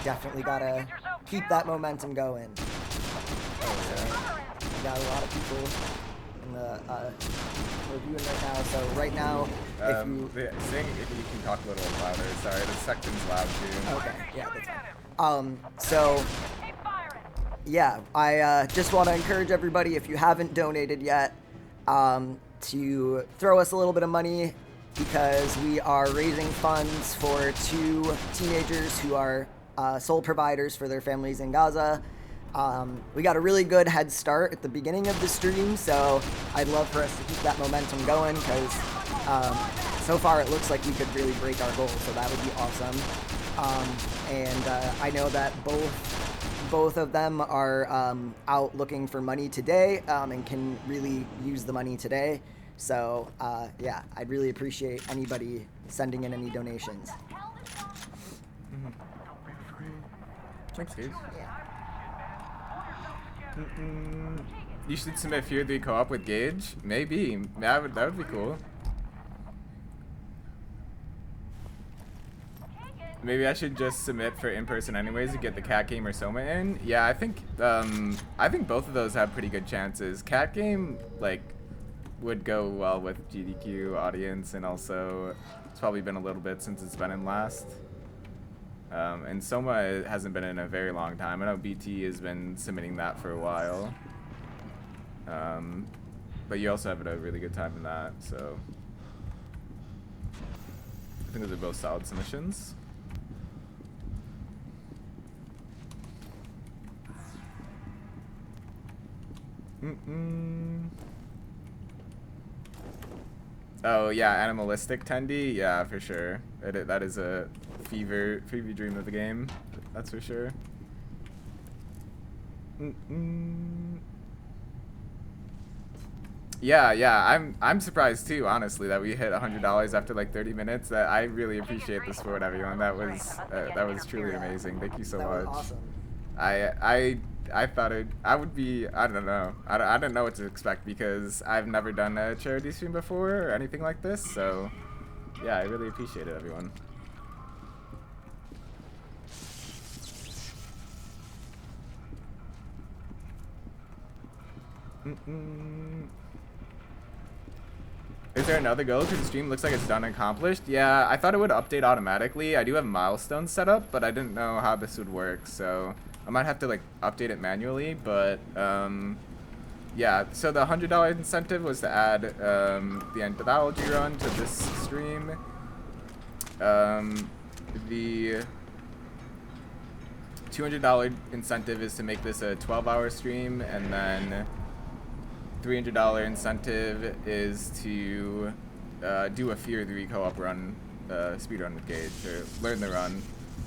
definitely gotta keep that momentum going. We got a lot of people in the reviewing right now. So right now, if you if you can talk a little louder. Sorry, the section's loud too. Okay, yeah, that's fine. So yeah, I just want to encourage everybody, if you haven't donated yet, to throw us a little bit of money, because we are raising funds for 2 teenagers who are sole providers for their families in Gaza. We got a really good head start at the beginning of the stream, so I'd love for us to keep that momentum going, because so far it looks like we could really break our goal, so that would be awesome. And I know that both of them are out looking for money today, and can really use the money today. So yeah, I'd really appreciate anybody sending in any donations. Thanks, Gage. Yeah. You should submit Fear 3 co-op with Gage. Maybe that would be cool. Maybe I should just submit for in-person anyways to get the Cat Game or Soma in. Yeah, I think both of those have pretty good chances. Cat Game would go well with GDQ audience, and also it's probably been a little bit since it's been in last. And Soma hasn't been in a very long time. I know BT has been submitting that for a while. But you also have a really good time in that, so I think those are both solid submissions. Oh yeah, Animalistic Tendy, yeah, for sure. That is a fever dream of the game, that's for sure. Yeah. I'm surprised too, honestly, that we hit $100 after like 30 minutes. That I really appreciate the support, everyone. That was truly amazing. Thank you so That much. was awesome. I thought I would be, I don't know. I don't know what to expect because I've never done a charity stream before or anything like this. So yeah, I really appreciate it, everyone. Is there another goal? Because the stream looks like it's done and accomplished. Yeah, I thought it would update automatically. I do have milestones set up, but I didn't know how this would work, so I might have to like update it manually. But yeah, so the $100 incentive was to add the anthology run to this stream. The $200 incentive is to make this a 12-hour stream, and then $300 incentive is to do a Fear 3 co-op run, speedrun with Gage, or learn the run,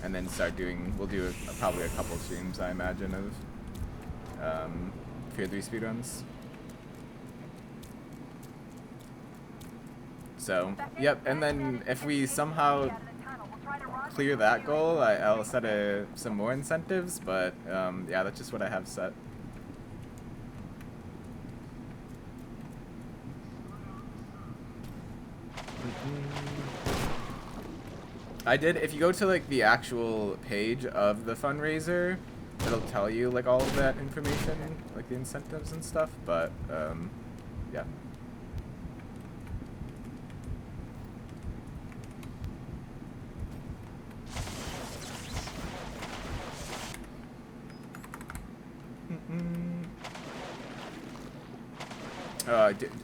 and then start doing, we'll do probably a couple streams, I imagine, of Fear 3 speedruns. So, yep, and then if we somehow clear that goal, I'll set some more incentives, but yeah, that's just what I have set. I did, if you go to like the actual page of the fundraiser, it'll tell you like all of that information, like the incentives and stuff, but yeah.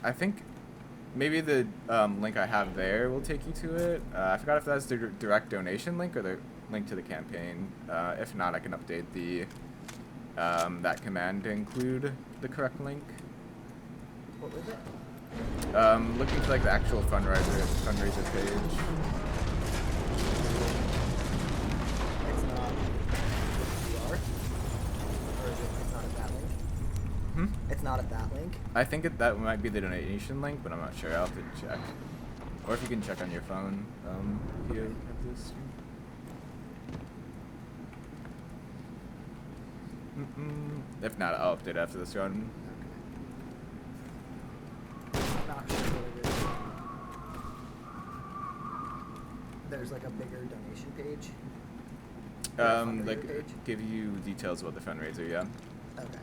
I think maybe the link I have there will take you to it. I forgot if that's the direct donation link or the link to the campaign. If not, I can update the that command to include the correct link. What was it? Looking for like the actual fundraiser page. It's not QR? Or is it, it's not at that link? Hmm? It's not at that link? I think that might be the donation link, but I'm not sure. I'll have to check. Or if you can check on your phone, if you have this. If not, I'll update after this run. Not sure what it is. There's like a bigger donation page? Like page? give you details about the fundraiser, yeah. Okay.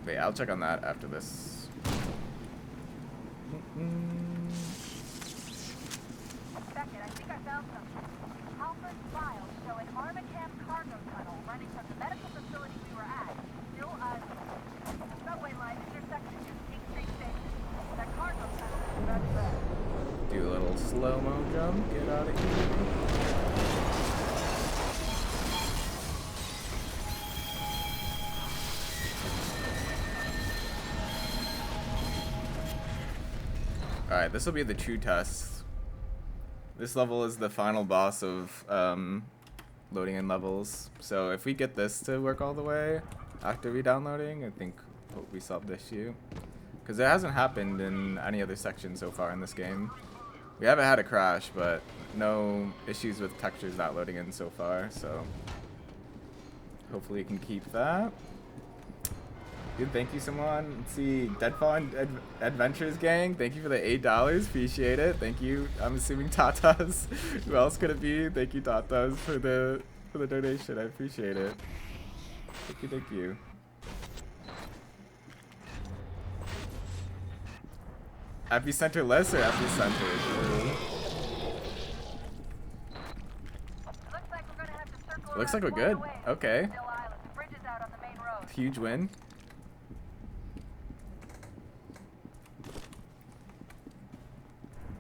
Wait, I'll check on that after this. Beckett, I think I found something. Halford's files show an Armacam cargo tunnel running from the medical facility we were at. Still the subway line intersection to King Street Station. That cargo tunnel is right there. Do a little slow-mo jump, get out of here. Alright, this will be the true test. This level is the final boss of loading in levels. So if we get this to work all the way after re-downloading, I think we solved the issue. Because it hasn't happened in any other section so far in this game. We haven't had a crash, but no issues with textures not loading in so far, so hopefully we can keep that. Good, thank you, someone. Let's see, Deadfall Adventures Gang, thank you for the $8. Appreciate it. Thank you. I'm assuming Tatas. Who else could it be? Thank you, Tatas, for the donation. I appreciate it. Thank you, thank you. Epicenter less or epicenter? Looks like we're good. Okay. Huge win.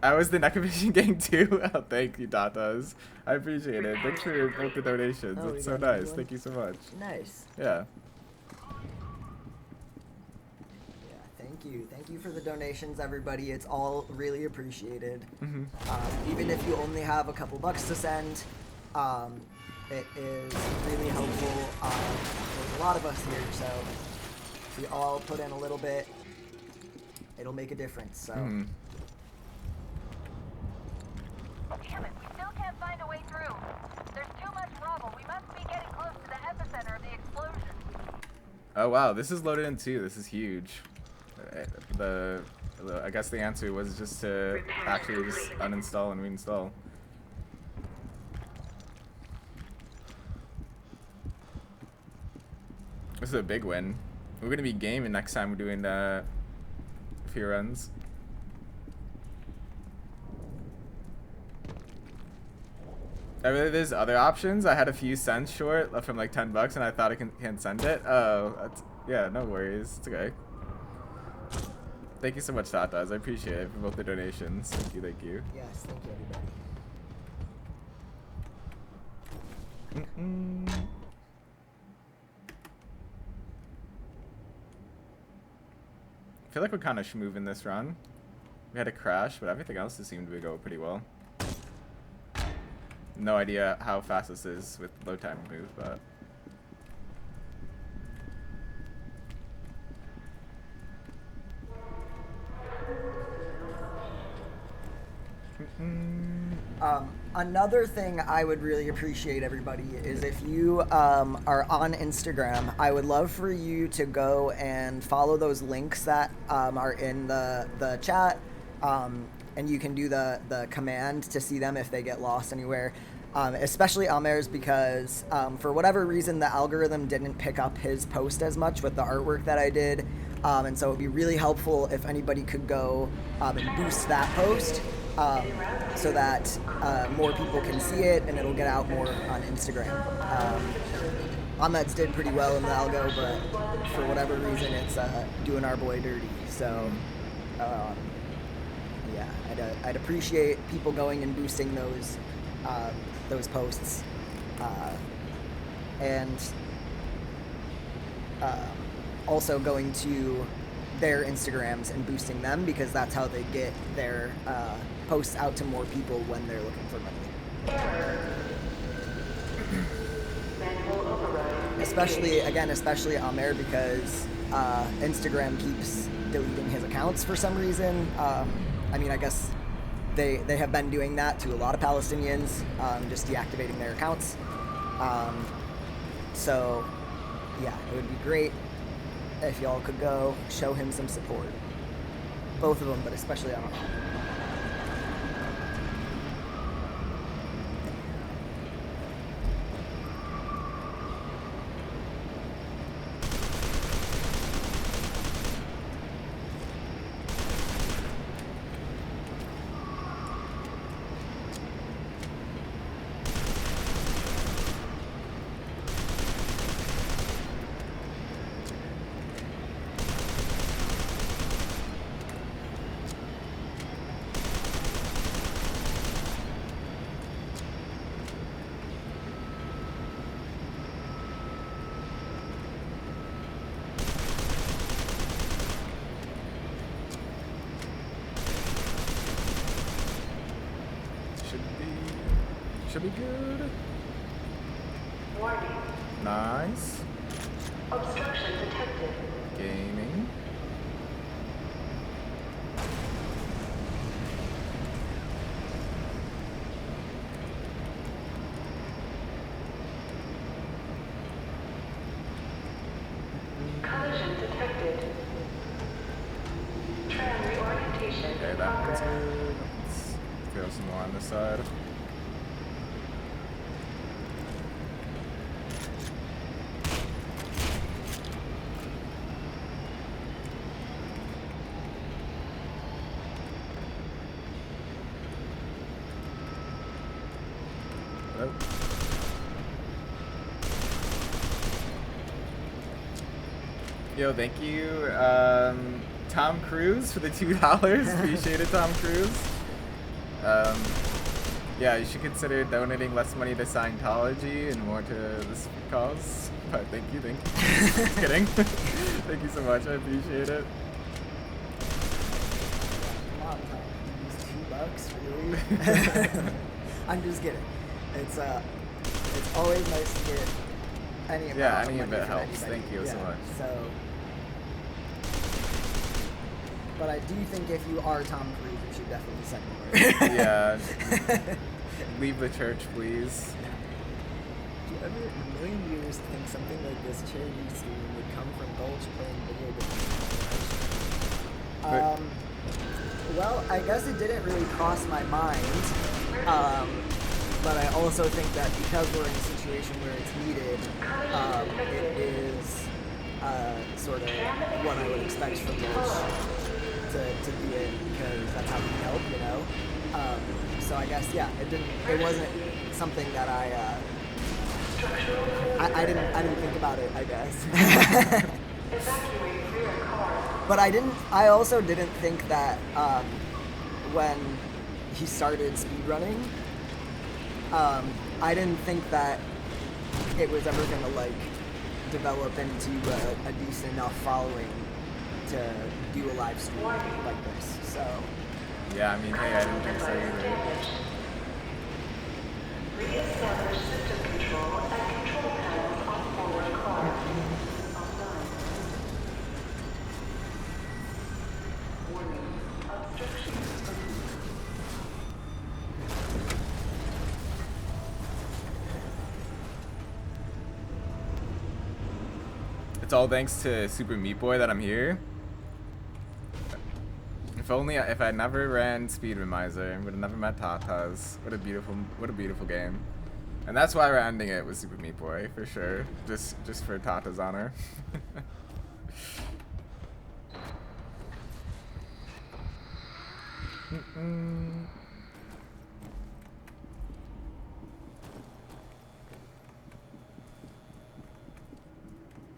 I was the Necrovision gang too. Oh, thank you, Datas. I appreciate it. Thanks for both the donations. Oh, That's so nice. Thank you so much. Nice. Yeah. Thank you. Thank you for the donations, everybody. It's all really appreciated. Even if you only have a couple bucks to send, it is really helpful. There's a lot of us here, so if we all put in a little bit, it'll make a difference. So. Mm-hmm. Damn it, we still can't find a way through. There's too much rubble. We must be getting close to the epicenter of the explosion. Oh wow, this is loaded in too. This is huge. I guess the answer was just to actually just uninstall and reinstall. This is a big win. We're gonna be gaming next time we're doing a few runs. There's other options. I had a few cents short from like $10 and I thought I can't send it. Oh, that's, yeah, no worries. It's okay. Thank you so much, Tatas. I appreciate it for both the donations. Thank you, thank you. Yes, thank you, everybody. I feel like we're kind of schmooving this run. We had a crash, but everything else just seemed to go pretty well. No idea how fast this is with low time move, but. Another thing I would really appreciate, everybody, is if you are on Instagram, I would love for you to go and follow those links that are in the chat, and you can do the command to see them if they get lost anywhere, especially Amer's, because for whatever reason the algorithm didn't pick up his post as much with the artwork that I did, and so it would be really helpful if anybody could go and boost that post. So that more people can see it and it'll get out more on Instagram. Ahmed's did pretty well in the algo, but for whatever reason it's doing our boy dirty. So yeah, I'd appreciate people going and boosting those posts, and also going to their Instagrams and boosting them, because that's how they get their posts out to more people when they're looking for money. Especially Amer, because Instagram keeps deleting his accounts for some reason. I mean, I guess they have been doing that to a lot of Palestinians, just deactivating their accounts. So yeah, it would be great if y'all could go show him some support. Both of them, but especially Amer. Should be good. Warning. Nice. Obstruction detected. Gaming. Collision detected. Tram reorientation. Okay, that one's good. Let's throw some more on this side. Yo, thank you, Tom Cruise, for the $2. Appreciate it, Tom Cruise. Yeah, you should consider donating less money to Scientology and more to this cause. But thank you. Just kidding. Thank you so much. I appreciate it. Come on, Tom. $2, really? I'm just kidding. It's It's always nice to get any amount Yeah, of any money bit from helps. anybody. Thank you so much. So, but I do think if you are Tom Cruise, you should definitely send more. Yeah. Leave the church, please. Do you ever in a million years think something like this charity scheme would come from Gulch playing video games? Well, I guess it didn't really cross my mind. But I also think that because we're in a situation where it's needed, it is sort of what I would expect from Gulch to be in, because that's how we help, you know. So I guess it wasn't something that I didn't think about it, I guess. But I also didn't think that when he started speedrunning, I didn't think that it was ever gonna like develop into a decent enough following to do a live stream like this. So Yeah, I mean, hey, I didn't think so either. Re-establish system control and control panels on forward car. Warning. Obstruction. It's all thanks to Super Meat Boy that I'm here. If I never ran Speedrun Miser, would have never met Tatas. What a beautiful game. And that's why we're ending it with Super Meat Boy, for sure. Just for Tata's honor.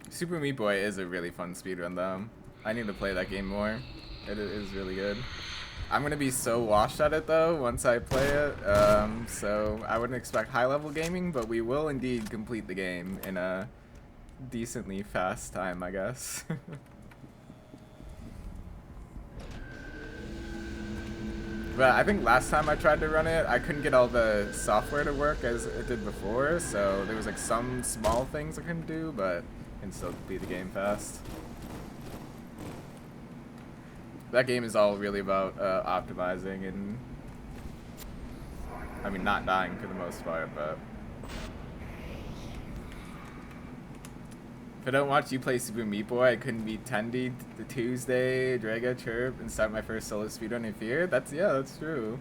Super Meat Boy is a really fun speedrun though. I need to play that game more. It is really good. I'm gonna be so washed at it though once I play it, so I wouldn't expect high level gaming, but we will indeed complete the game in a decently fast time, I guess. But I think last time I tried to run it, I couldn't get all the software to work as it did before, so there was like some small things I couldn't do, but I can still complete the game fast. That game is all really about optimizing and, I mean, not dying for the most part, but if I don't watch you play Super Meat Boy, I couldn't beat Tendy, the Tuesday, Draga, Chirp, and start my first solo speedrun in Fear. That's true.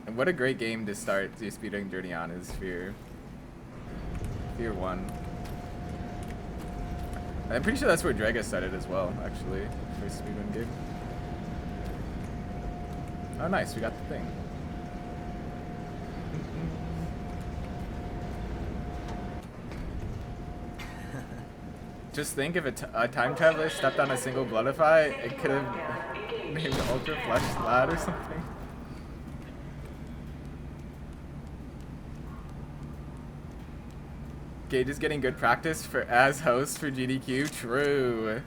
And what a great game to start your speedrunning journey on is Fear. Fear 1. I'm pretty sure that's where Draga started as well, actually. First speedrun game. Oh nice, we got the thing. Just think if a time traveler stepped on a single Bloodify, it could have named Ultra Flesh Lad or something. Gage is getting good practice as host for GDQ. True.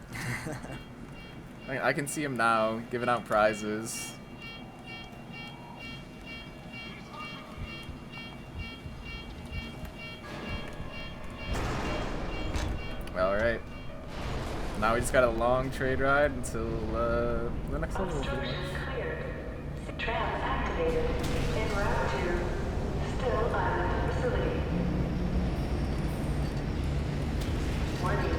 I can see him now giving out prizes. All right. Now we just got a long trade ride until the next level. Tram activated. En route to Still Island facility. Warning.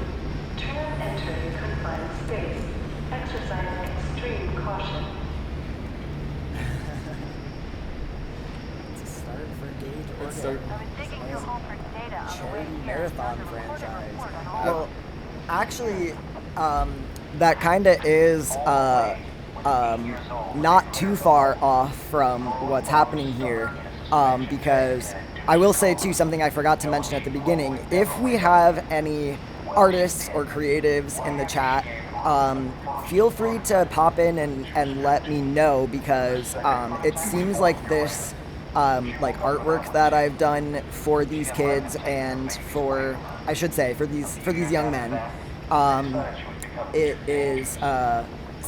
Tram entering confined space. Exercise extreme caution. it's a start for Gage It's so- Organ. I was digging through Holford's data on the way Charity here. marathon Found a recorded franchise. report on all Well, actually, that kind of is not too far off from what's happening here, because I will say too something I forgot to mention at the beginning. If we have any artists or creatives in the chat, feel free to pop in and let me know, because it seems like this like artwork that I've done for these kids and for these young men, it is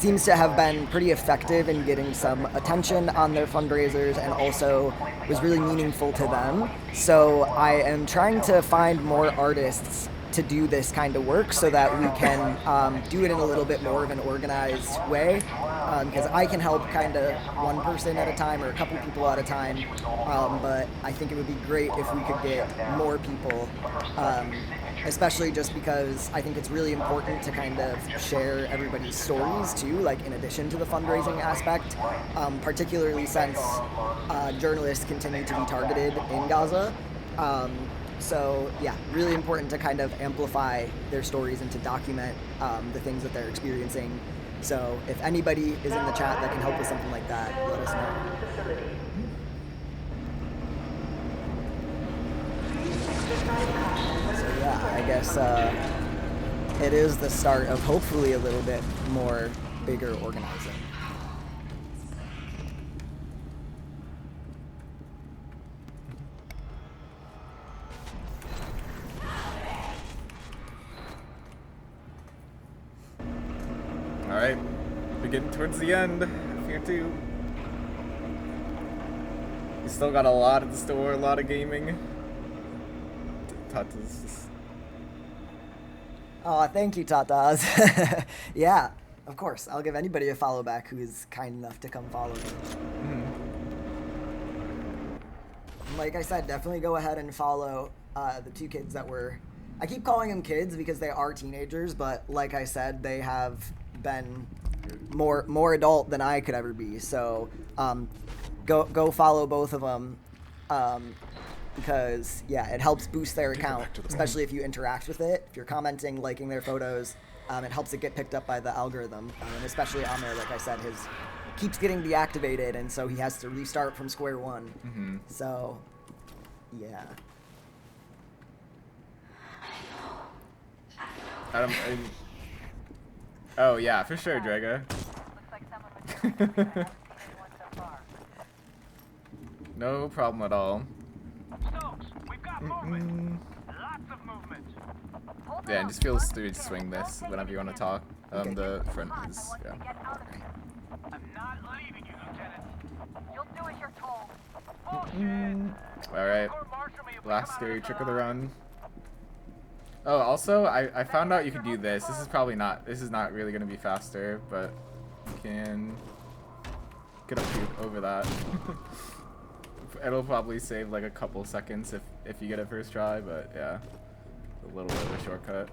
seems to have been pretty effective in getting some attention on their fundraisers and also was really meaningful to them. So I am trying to find more artists to do this kind of work so that we can do it in a little bit more of an organized way. Because I can help kind of one person at a time or a couple people at a time, but I think it would be great if we could get more people, especially just because I think it's really important to kind of share everybody's stories too, like in addition to the fundraising aspect, particularly since journalists continue to be targeted in Gaza. So yeah, really important to kind of amplify their stories and to document the things that they're experiencing. So if anybody is in the chat that can help with something like that, let us know. So yeah, I guess it is the start of hopefully a little bit more bigger organizing. Alright, we're getting towards the end. Fear 2. You still got a lot in store, a lot of gaming. Tata's. Oh, thank you, Tatas. Yeah, of course. I'll give anybody a follow back who is kind enough to come follow me. Like I said, definitely go ahead and follow the two kids that were... I keep calling them kids because they are teenagers, but like I said, they have been more adult than I could ever be. So go follow both of them because, yeah, it helps boost their account, especially if you interact with it. If you're commenting, liking their photos, it helps it get picked up by the algorithm. And especially Amir, like I said, his keeps getting deactivated, and so he has to restart from square one. So, yeah. Oh yeah, for sure, Draga. No problem at all. Stokes, we've got movement. Lots of movement. Yeah, and just feel free to swing this whenever you want to talk. The front is, yeah. I'm not leaving you, Lieutenant. You'll do as you're told. Bullshit. Alright. Last scary trick of the run. Oh, also, I found out you could do this. This is not really going to be faster, but you can get up to over that. It'll probably save like a couple seconds if you get it first try, but yeah, a little bit of a shortcut.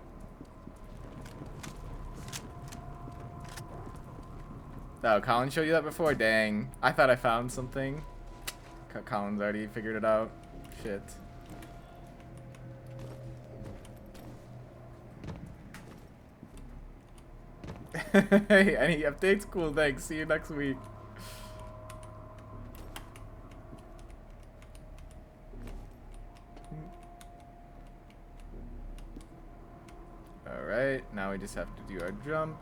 Oh, Colin showed you that before? Dang. I thought I found something. Colin's already figured it out. Shit. Hey, any updates? Cool, thanks. See you next week. Alright, now we just have to do our jump.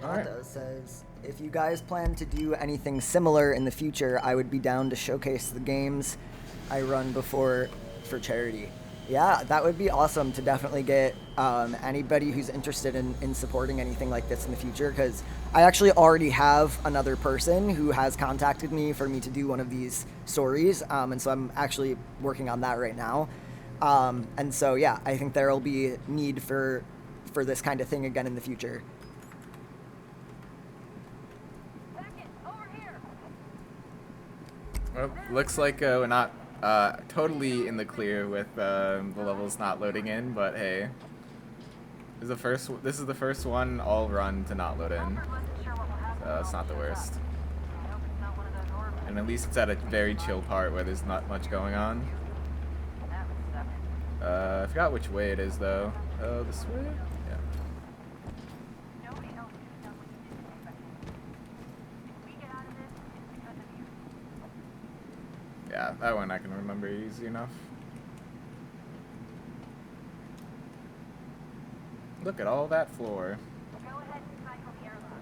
Tonto says, if you guys plan to do anything similar in the future, I would be down to showcase the games I run before for charity. Yeah, that would be awesome to definitely get anybody who's interested in supporting anything like this in the future, because I actually already have another person who has contacted me for me to do one of these stories, and so I'm actually working on that right now. And so, yeah, I think there will be need for this kind of thing again in the future. Well, looks like we're not totally in the clear with the levels not loading in, but hey, this is the first one all run to not load in, so it's not the worst. And at least it's at a very chill part where there's not much going on. I forgot which way it is though. Oh, this way? Yeah. Yeah, that one I can remember easy enough. Look at all that floor. Go ahead and cycle the airlock.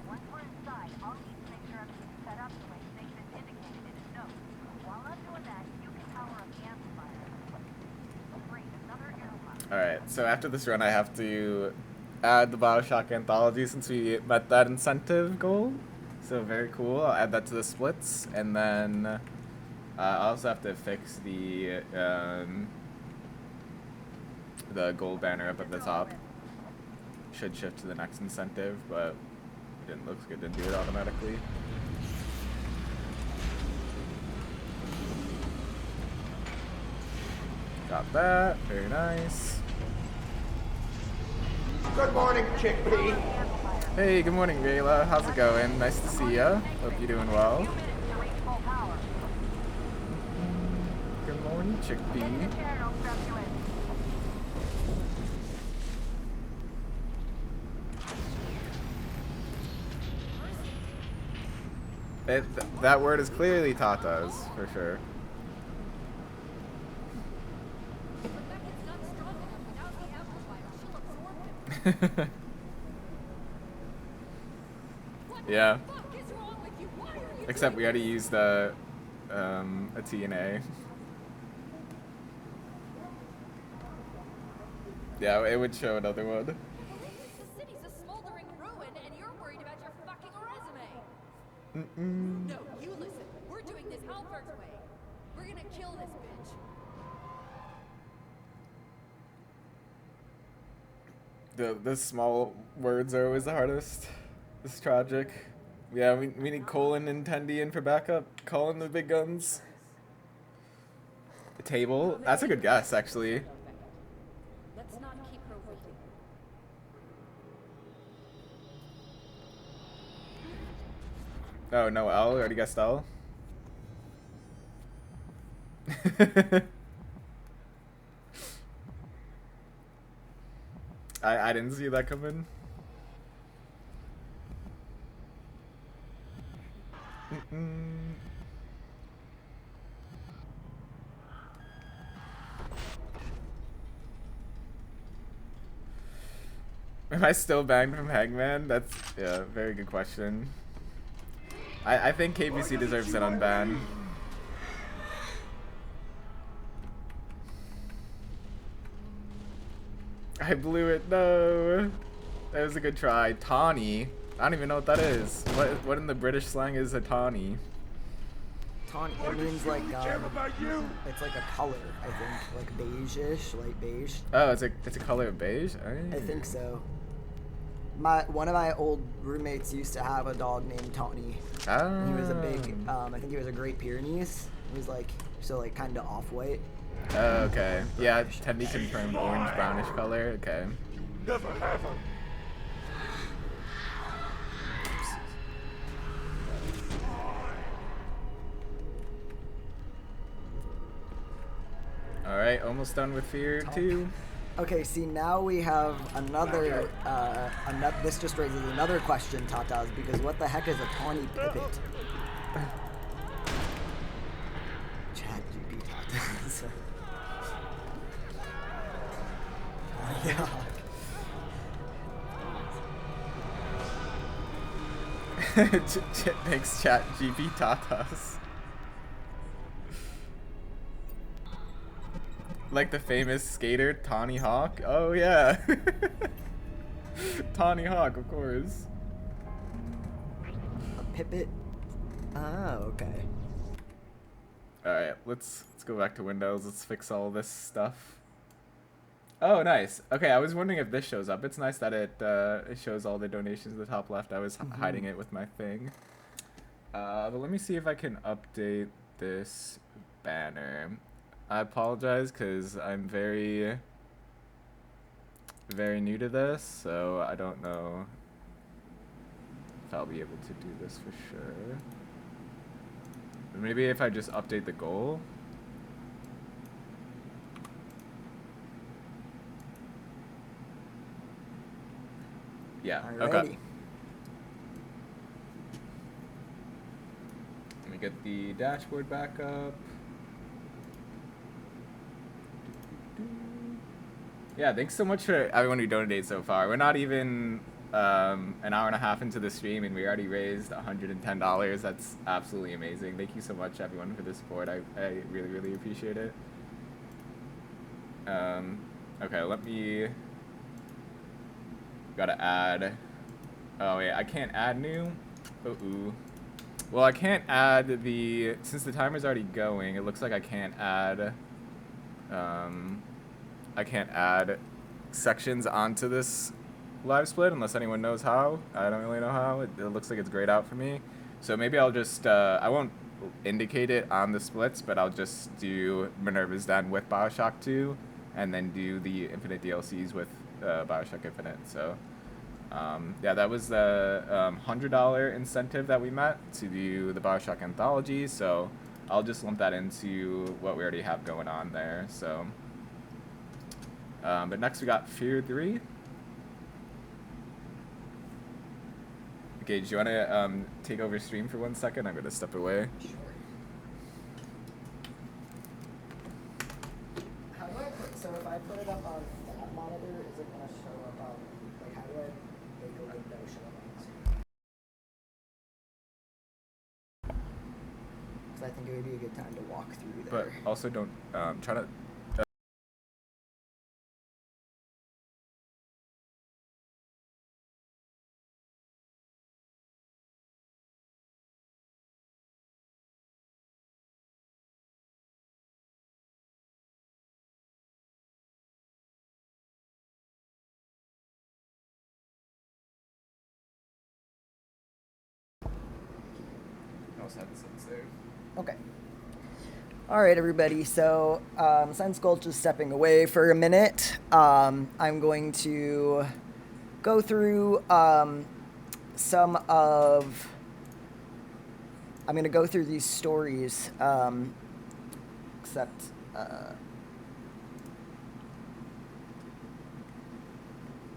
Once we're inside, I'll need Alright, so after this run I have to add the Bioshock Anthology since we met that incentive goal. So very cool. I'll add that to the splits, and then I also have to fix the gold banner up at the top. Should shift to the next incentive, but it didn't look good to do it automatically. Got that. Very nice. Good morning, Chickpea. Hey, good morning, Rayla. How's it going? Nice to see ya. Hope you're doing well. Good morning, Chickpea. That word is clearly Tata's, for sure. Yeah. Except we already used a TNA. Yeah, it would show another one. The city's a smoldering ruin, and you're worried about your fucking resume. No, you listen. We're doing this Halbert's way. We're gonna kill this bitch. The small words are always the hardest. It's tragic. Yeah, we need Colin and Tendi in for backup. Colin the big guns. The table. That's a good guess, actually. Let's not keep her waiting. Oh, no, L. Already guessed L. I didn't see that coming. Am I still banned from Hangman? That's, yeah, very good question. I think KBC deserves an unban. I blew it, no. That was a good try. Tawny. I don't even know what that is. What in the British slang is a tawny? Tawny, it means like, it's like a color, I think. Like beige-ish, light beige. Oh, it's a color of beige? I think so. One of my old roommates used to have a dog named Tawny. Oh. He was a big, I think he was a Great Pyrenees. He was like, so like kind of off-white. Oh, okay. Yeah, Tendi confirmed orange brownish color. Okay. Never have her. All right, almost done with Fear 2. Okay, see, now we have another, this just raises another question, Tatas, because what the heck is a tawny pipit? Chat GP Tatas. Yeah. Thanks, Chat GP Tatas. Like the famous skater Tawny Hawk? Oh yeah. Tawny Hawk, of course. A pipit? Ah, okay. Alright, let's go back to Windows. Let's fix all this stuff. Oh, nice. Okay, I was wondering if this shows up. It's nice that it shows all the donations at the top left. I was hiding it with my thing. But let me see if I can update this banner. I apologize because I'm very new to this, so I don't know if I'll be able to do this for sure. But maybe if I just update the goal. Yeah, okay. Alrighty. Let me get the dashboard back up. Yeah, thanks so much for everyone who donated so far. We're not even an hour and a half into the stream and we already raised $110. That's absolutely amazing. Thank you so much, everyone, for the support. I really, really appreciate it. Okay, let me... Gotta add... Oh, wait, I can't add new? Uh-oh. Well, I can't add the... Since the timer's already going, it looks like I can't add... I can't add sections onto this live split unless anyone knows how. I don't really know how. It looks like it's grayed out for me. So maybe I'll just... I won't indicate it on the splits, but I'll just do Minerva's Den with Bioshock 2 and then do the Infinite DLCs with Bioshock Infinite. So... yeah, that was the $100 incentive that we met to do the Bioshock Anthology, so I'll just lump that into what we already have going on there. So, but next we got Fear 3. Okay, do you want to take over stream for 1 second? I'm going to step away. Sure. How do I put, so if I put it up on that monitor, is it going to show up on, like, how do I make a window show up on this? Because I think it would be a good time to walk through there. But also don't try to... I also have this on save. Okay. All right, everybody. So, since Gulch is stepping away for a minute, I'm going to go through some of... I'm going to go through these stories, except...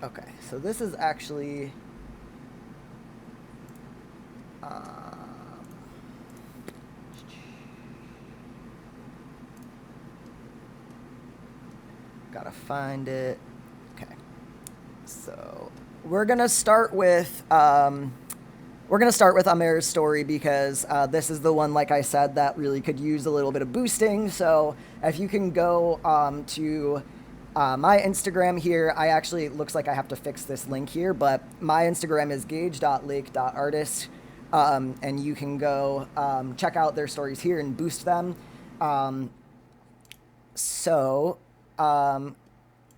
okay, so this is actually... gotta find it. Okay, so we're gonna start with Amer's story because this is the one, like I said, that really could use a little bit of boosting. So if you can go to my Instagram here, I actually, it looks like I have to fix this link here, but my Instagram is gauge.lake.artist, and you can go check out their stories here and boost them.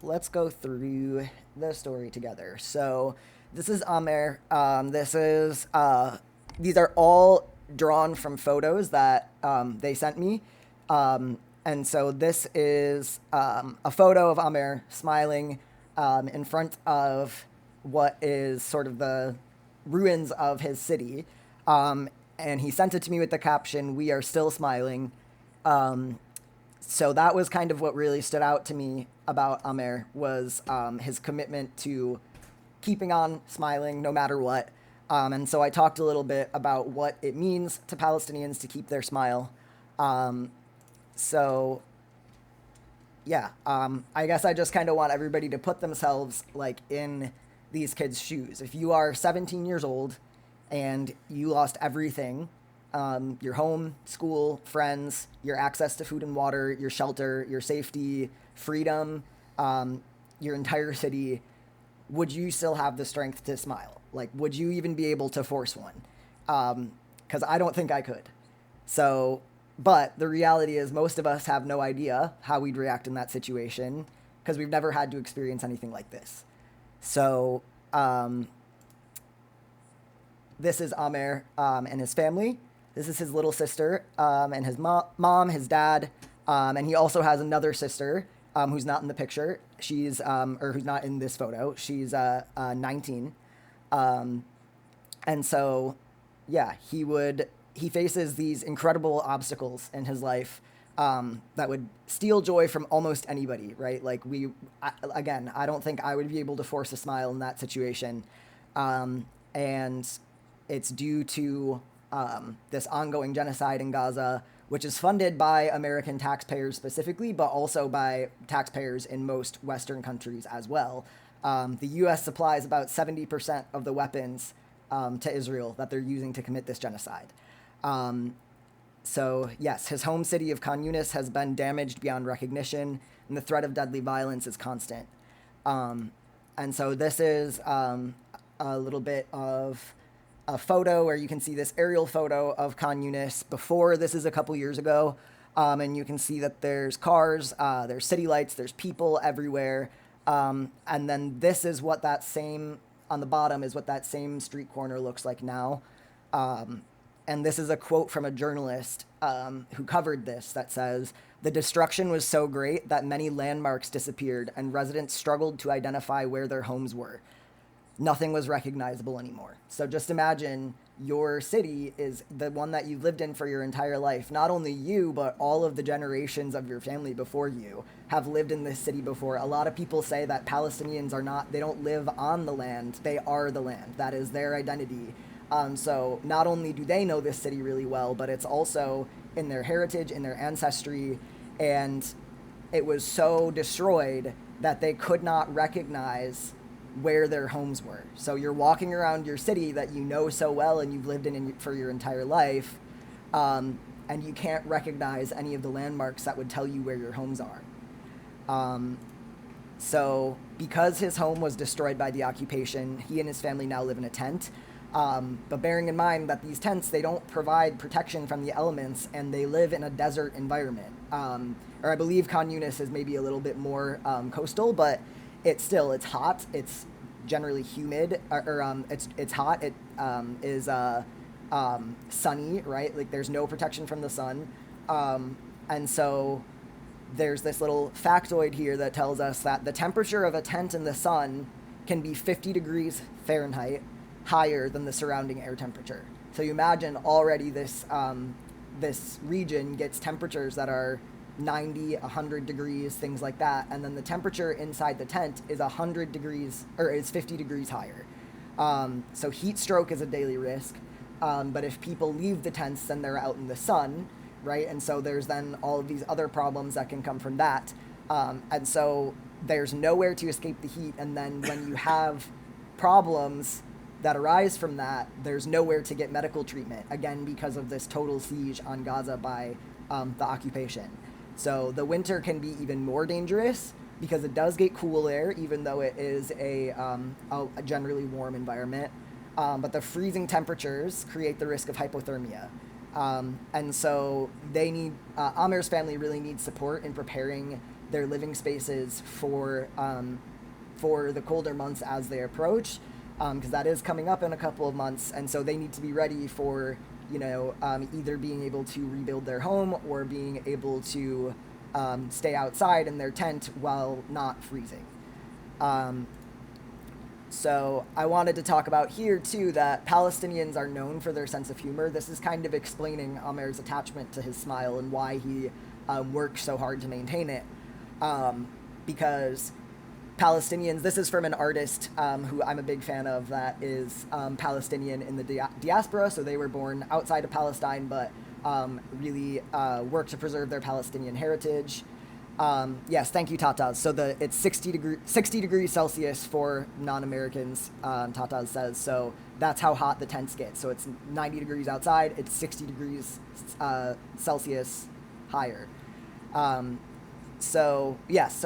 Let's go through the story together. So this is Amer. These are all drawn from photos that they sent me. And so this is a photo of Amer smiling in front of what is sort of the ruins of his city. And he sent it to me with the caption, "We are still smiling." So that was kind of what really stood out to me about Amer, was his commitment to keeping on smiling no matter what. And so I talked a little bit about what it means to Palestinians to keep their smile. I guess I just kind of want everybody to put themselves like in these kids' shoes. If you are 17 years old and you lost everything, your home, school, friends, your access to food and water, your shelter, your safety, freedom, your entire city, would you still have the strength to smile? Like, would you even be able to force one? Because I don't think I could. So, but the reality is most of us have no idea how we'd react in that situation because we've never had to experience anything like this. So, this is Amer and his family. This is his little sister and his mom, his dad, and he also has another sister who's not in the picture. She's, or who's not in this photo. She's 19. And so, yeah, he faces these incredible obstacles in his life that would steal joy from almost anybody, right? Like I don't think I would be able to force a smile in that situation. And it's due to this ongoing genocide in Gaza, which is funded by American taxpayers specifically, but also by taxpayers in most Western countries as well. The U.S. supplies about 70% of the weapons to Israel that they're using to commit this genocide. So, yes, his home city of Khan Yunis has been damaged beyond recognition, and the threat of deadly violence is constant. And so this is a little bit of a photo where you can see this aerial photo of Khan Yunis before. This is a couple years ago. And you can see that there's cars, there's city lights, there's people everywhere. And then this is what that same, on the bottom, is what that same street corner looks like now. And this is a quote from a journalist who covered this that says, "The destruction was so great that many landmarks disappeared and residents struggled to identify where their homes were. Nothing was recognizable anymore." So just imagine your city is the one that you've lived in for your entire life. Not only you, but all of the generations of your family before you have lived in this city before. A lot of people say that Palestinians are not, they don't live on the land, they are the land. That is their identity. So not only do they know this city really well, but it's also in their heritage, in their ancestry, and it was so destroyed that they could not recognize where their homes were. So you're walking around your city that you know so well and you've lived in for your entire life, and you can't recognize any of the landmarks that would tell you where your homes are. So because his home was destroyed by the occupation, he and his family now live in a tent. But bearing in mind that these tents, they don't provide protection from the elements, and they live in a desert environment. Or I believe Khan Yunis is maybe a little bit more coastal, but it's hot. It's generally humid, it's hot. It is sunny, right? Like there's no protection from the sun. And so there's this little factoid here that tells us that the temperature of a tent in the sun can be 50 degrees Fahrenheit higher than the surrounding air temperature. So you imagine already this region gets temperatures that are 90, 100 degrees, things like that, and then the temperature inside the tent is 100 degrees, or is 50 degrees higher. So heat stroke is a daily risk, but if people leave the tents, then they're out in the sun, right? And so there's then all of these other problems that can come from that. And so there's nowhere to escape the heat, and then when you have problems that arise from that, there's nowhere to get medical treatment, again, because of this total siege on Gaza by the occupation. So the winter can be even more dangerous because it does get cool there, even though it is a generally warm environment. But the freezing temperatures create the risk of hypothermia. And so they need, Amer's family really needs support in preparing their living spaces for the colder months as they approach. Because that is coming up in a couple of months, and so they need to be ready for, either being able to rebuild their home or being able to stay outside in their tent while not freezing. So I wanted to talk about here, too, that Palestinians are known for their sense of humor. This is kind of explaining Amer's attachment to his smile and why he works so hard to maintain it. Because Palestinians, this is from an artist who I'm a big fan of that is Palestinian in the diaspora, so they were born outside of Palestine but really work to preserve their Palestinian heritage. Yes, thank you, Tataz. So it's 60 degrees Celsius for non-Americans, Tataz says, so that's how hot the tents get. So it's 90 degrees outside, it's 60 degrees Celsius higher. So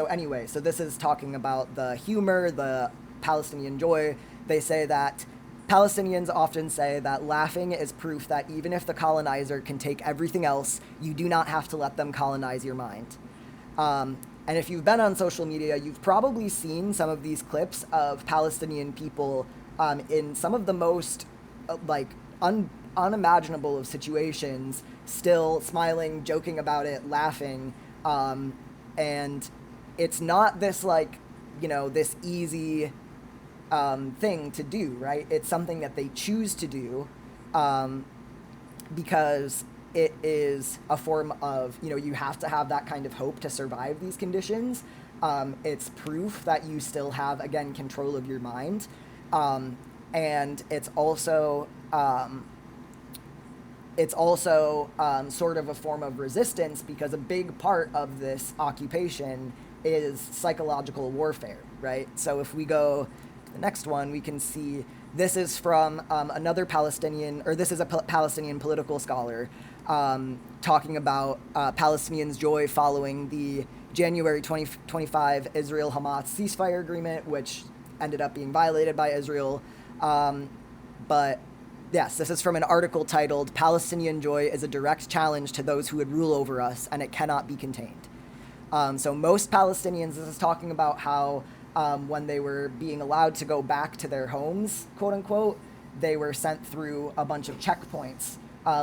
anyway, so this is talking about the humor, the Palestinian joy. They say that Palestinians often say that laughing is proof that even if the colonizer can take everything else, you do not have to let them colonize your mind. And if you've been on social media, you've probably seen some of these clips of Palestinian people in some of the most unimaginable of situations, still smiling, joking about it, laughing. And it's not this this easy thing to do, right? It's something that they choose to do because it is a form of, you have to have that kind of hope to survive these conditions. It's proof that you still have, again, control of your mind. And it's also sort of a form of resistance because a big part of this occupation is psychological warfare, right? So if we go to the next one, we can see this is from another Palestinian, or this is a Palestinian political scholar talking about Palestinians' joy following the January 2025 Israel-Hamas ceasefire agreement, which ended up being violated by Israel. But yes, this is from an article titled "Palestinian Joy is a Direct Challenge to Those Who Would Rule Over Us, and It Cannot Be Contained." So most Palestinians, this is talking about how when they were being allowed to go back to their homes, quote unquote, they were sent through a bunch of checkpoints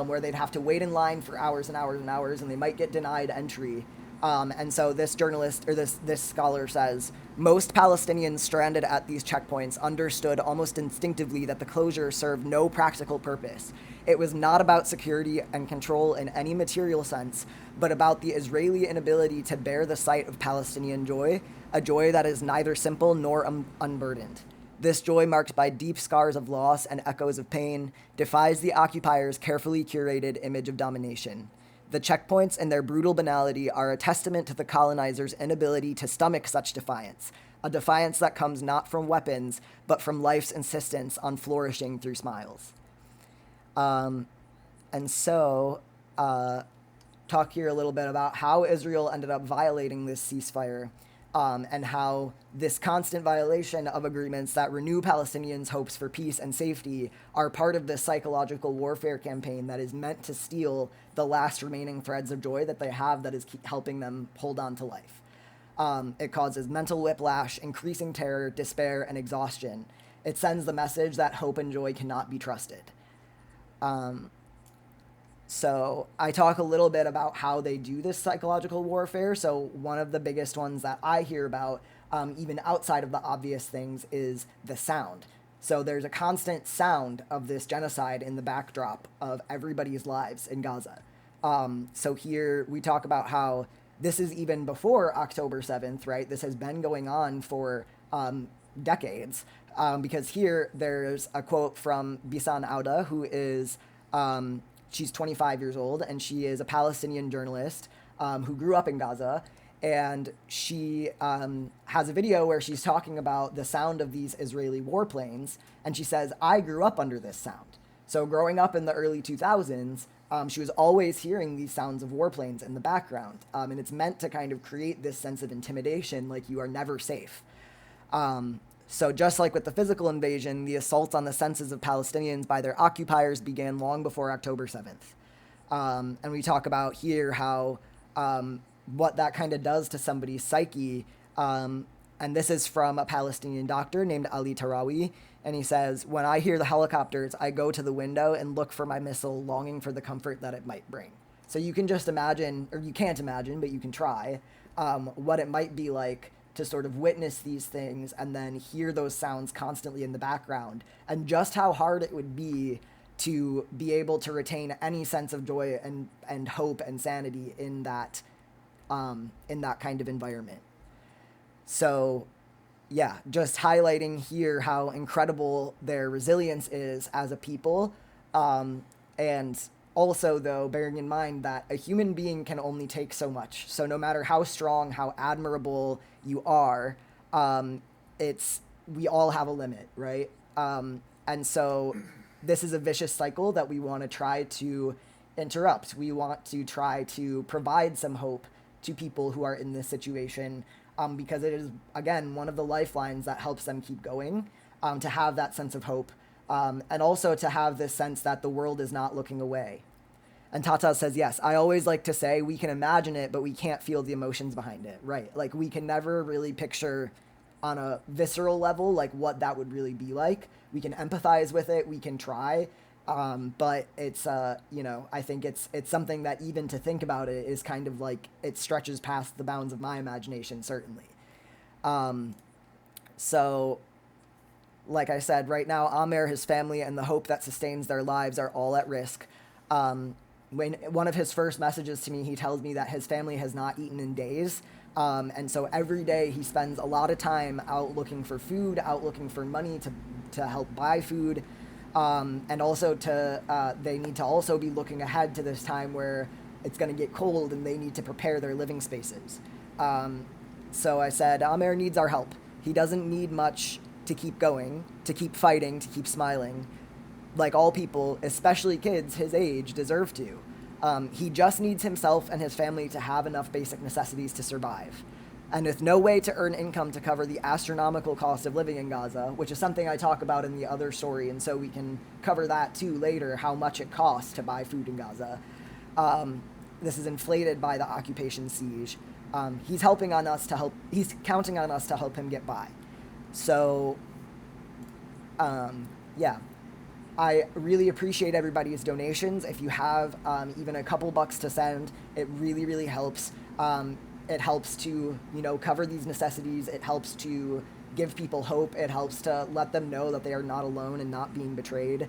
where they'd have to wait in line for hours and hours and hours, and they might get denied entry. And so this journalist, or this scholar says, most Palestinians stranded at these checkpoints understood almost instinctively that the closure served no practical purpose. It was not about security and control in any material sense, but about the Israeli inability to bear the sight of Palestinian joy, a joy that is neither simple nor unburdened. This joy, marked by deep scars of loss and echoes of pain, defies the occupiers' carefully curated image of domination. The checkpoints and their brutal banality are a testament to the colonizers' inability to stomach such defiance, a defiance that comes not from weapons, but from life's insistence on flourishing through smiles. And so, talk here a little bit about how Israel ended up violating this ceasefire, and how this constant violation of agreements that renew Palestinians' hopes for peace and safety are part of this psychological warfare campaign that is meant to steal the last remaining threads of joy that they have that is helping them hold on to life. It causes mental whiplash, increasing terror, despair, and exhaustion. It sends the message that hope and joy cannot be trusted. So I talk a little bit about how they do this psychological warfare. So one of the biggest ones that I hear about, even outside of the obvious things, is the sound. So there's a constant sound of this genocide in the backdrop of everybody's lives in Gaza. So here we talk about how this is even before October 7th, right? This has been going on for decades. Because here there's a quote from Bisan Auda, who is... she's 25 years old, and she is a Palestinian journalist who grew up in Gaza. And she has a video where she's talking about the sound of these Israeli warplanes. And she says, I grew up under this sound. So growing up in the early 2000s, she was always hearing these sounds of warplanes in the background. And it's meant to kind of create this sense of intimidation, like you are never safe. So just like with the physical invasion, the assault on the senses of Palestinians by their occupiers began long before October 7th. And we talk about here how what that kind of does to somebody's psyche. And this is from a Palestinian doctor named Ali Tarawi. And he says, when I hear the helicopters, I go to the window and look for my missile, longing for the comfort that it might bring. So you can just imagine, or you can't imagine, but you can try, what it might be like to sort of witness these things and then hear those sounds constantly in the background, and just how hard it would be to be able to retain any sense of joy and hope and sanity in that kind of environment. So yeah, just highlighting here how incredible their resilience is as a people. And also, though, bearing in mind that a human being can only take so much. So no matter how strong, how admirable you are, we all have a limit, right? And so this is a vicious cycle that we want to try to interrupt. We want to try to provide some hope to people who are in this situation, because it is, again, one of the lifelines that helps them keep going, to have that sense of hope, and also to have this sense that the world is not looking away. And Tata says, yes, I always like to say we can imagine it, but we can't feel the emotions behind it, right? Like, we can never really picture on a visceral level, like, what that would really be like. We can empathize with it, we can try, but it's, I think it's something that even to think about it is kind of like, it stretches past the bounds of my imagination, certainly. So, like I said, right now, Amer, his family, and the hope that sustains their lives are all at risk. When one of his first messages to me, he tells me that his family has not eaten in days. And so every day he spends a lot of time out looking for food, out looking for money to help buy food. And also they need to also be looking ahead to this time where it's going to get cold and they need to prepare their living spaces. So I said, Amer needs our help. He doesn't need much to keep going, to keep fighting, to keep smiling, like all people, especially kids his age, deserve to. He just needs himself and his family to have enough basic necessities to survive. And with no way to earn income to cover the astronomical cost of living in Gaza, which is something I talk about in the other story, and so we can cover that too later, how much it costs to buy food in Gaza. This is inflated by the occupation siege. He's counting on us to help him get by. So, yeah. I really appreciate everybody's donations. If you have even a couple bucks to send, it really, really helps. It helps to, cover these necessities. It helps to give people hope. It helps to let them know that they are not alone and not being betrayed.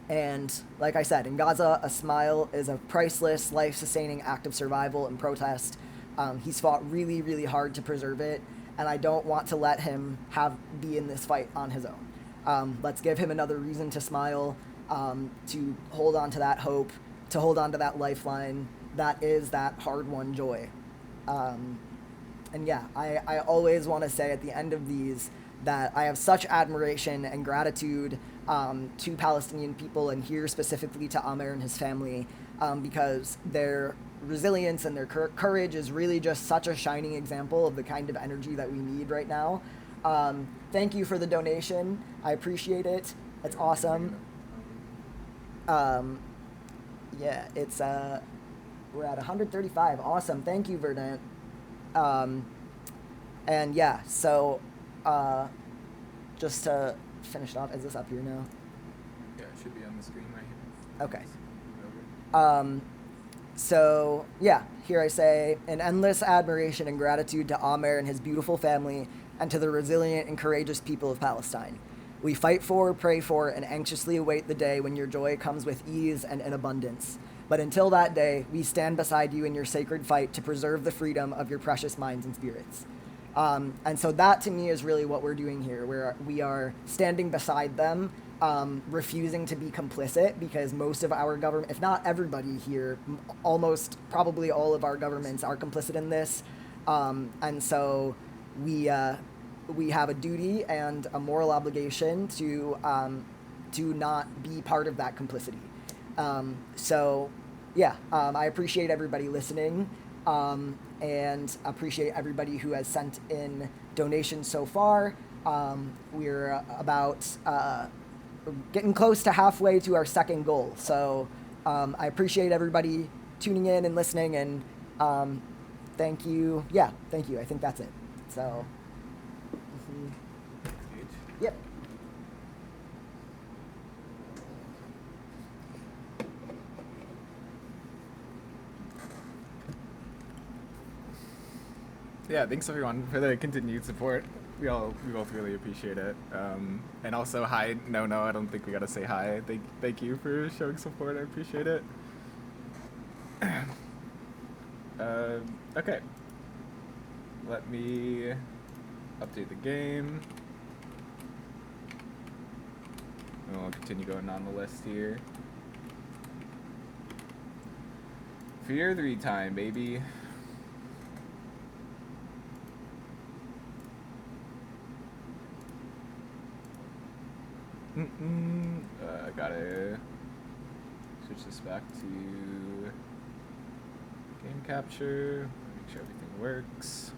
And like I said, in Gaza, a smile is a priceless, life-sustaining act of survival and protest. He's fought really, really hard to preserve it, and I don't want to let him be in this fight on his own. Let's give him another reason to smile, to hold on to that hope, to hold on to that lifeline that is that hard-won joy. And yeah, I always want to say at the end of these that I have such admiration and gratitude to Palestinian people, and here specifically to Amer and his family, because their resilience and their courage is really just such a shining example of the kind of energy that we need right now. Thank you for the donation. I appreciate it. It's awesome. Yeah, it's we're at 135. Awesome. Thank you, Verdant. And yeah, so just to finish it off, is this up here now? Yeah, it should be on the screen right here. Okay. So yeah, here I say an endless admiration and gratitude to Amer and his beautiful family, and to the resilient and courageous people of Palestine. We fight for, pray for, and anxiously await the day when your joy comes with ease and in abundance. But until that day, we stand beside you in your sacred fight to preserve the freedom of your precious minds and spirits. And so that to me is really what we're doing here, where we are standing beside them, refusing to be complicit, because most of our government, if not everybody here, almost probably all of our governments are complicit in this. And so we have a duty and a moral obligation to not be part of that complicity. So yeah, I appreciate everybody listening, and appreciate everybody who has sent in donations so far. We're about getting close to halfway to our second goal. So I appreciate everybody tuning in and listening, and thank you. Yeah, thank you. I think that's it. So, yep. Yeah, thanks everyone for the continued support. We both really appreciate it. And also, hi. No, I don't think we gotta say hi. Thank you for showing support. I appreciate it. Okay. Let me update the game. And we'll continue going on the list here. Fear 3 time, baby. Gotta switch this back to game capture, make sure everything works.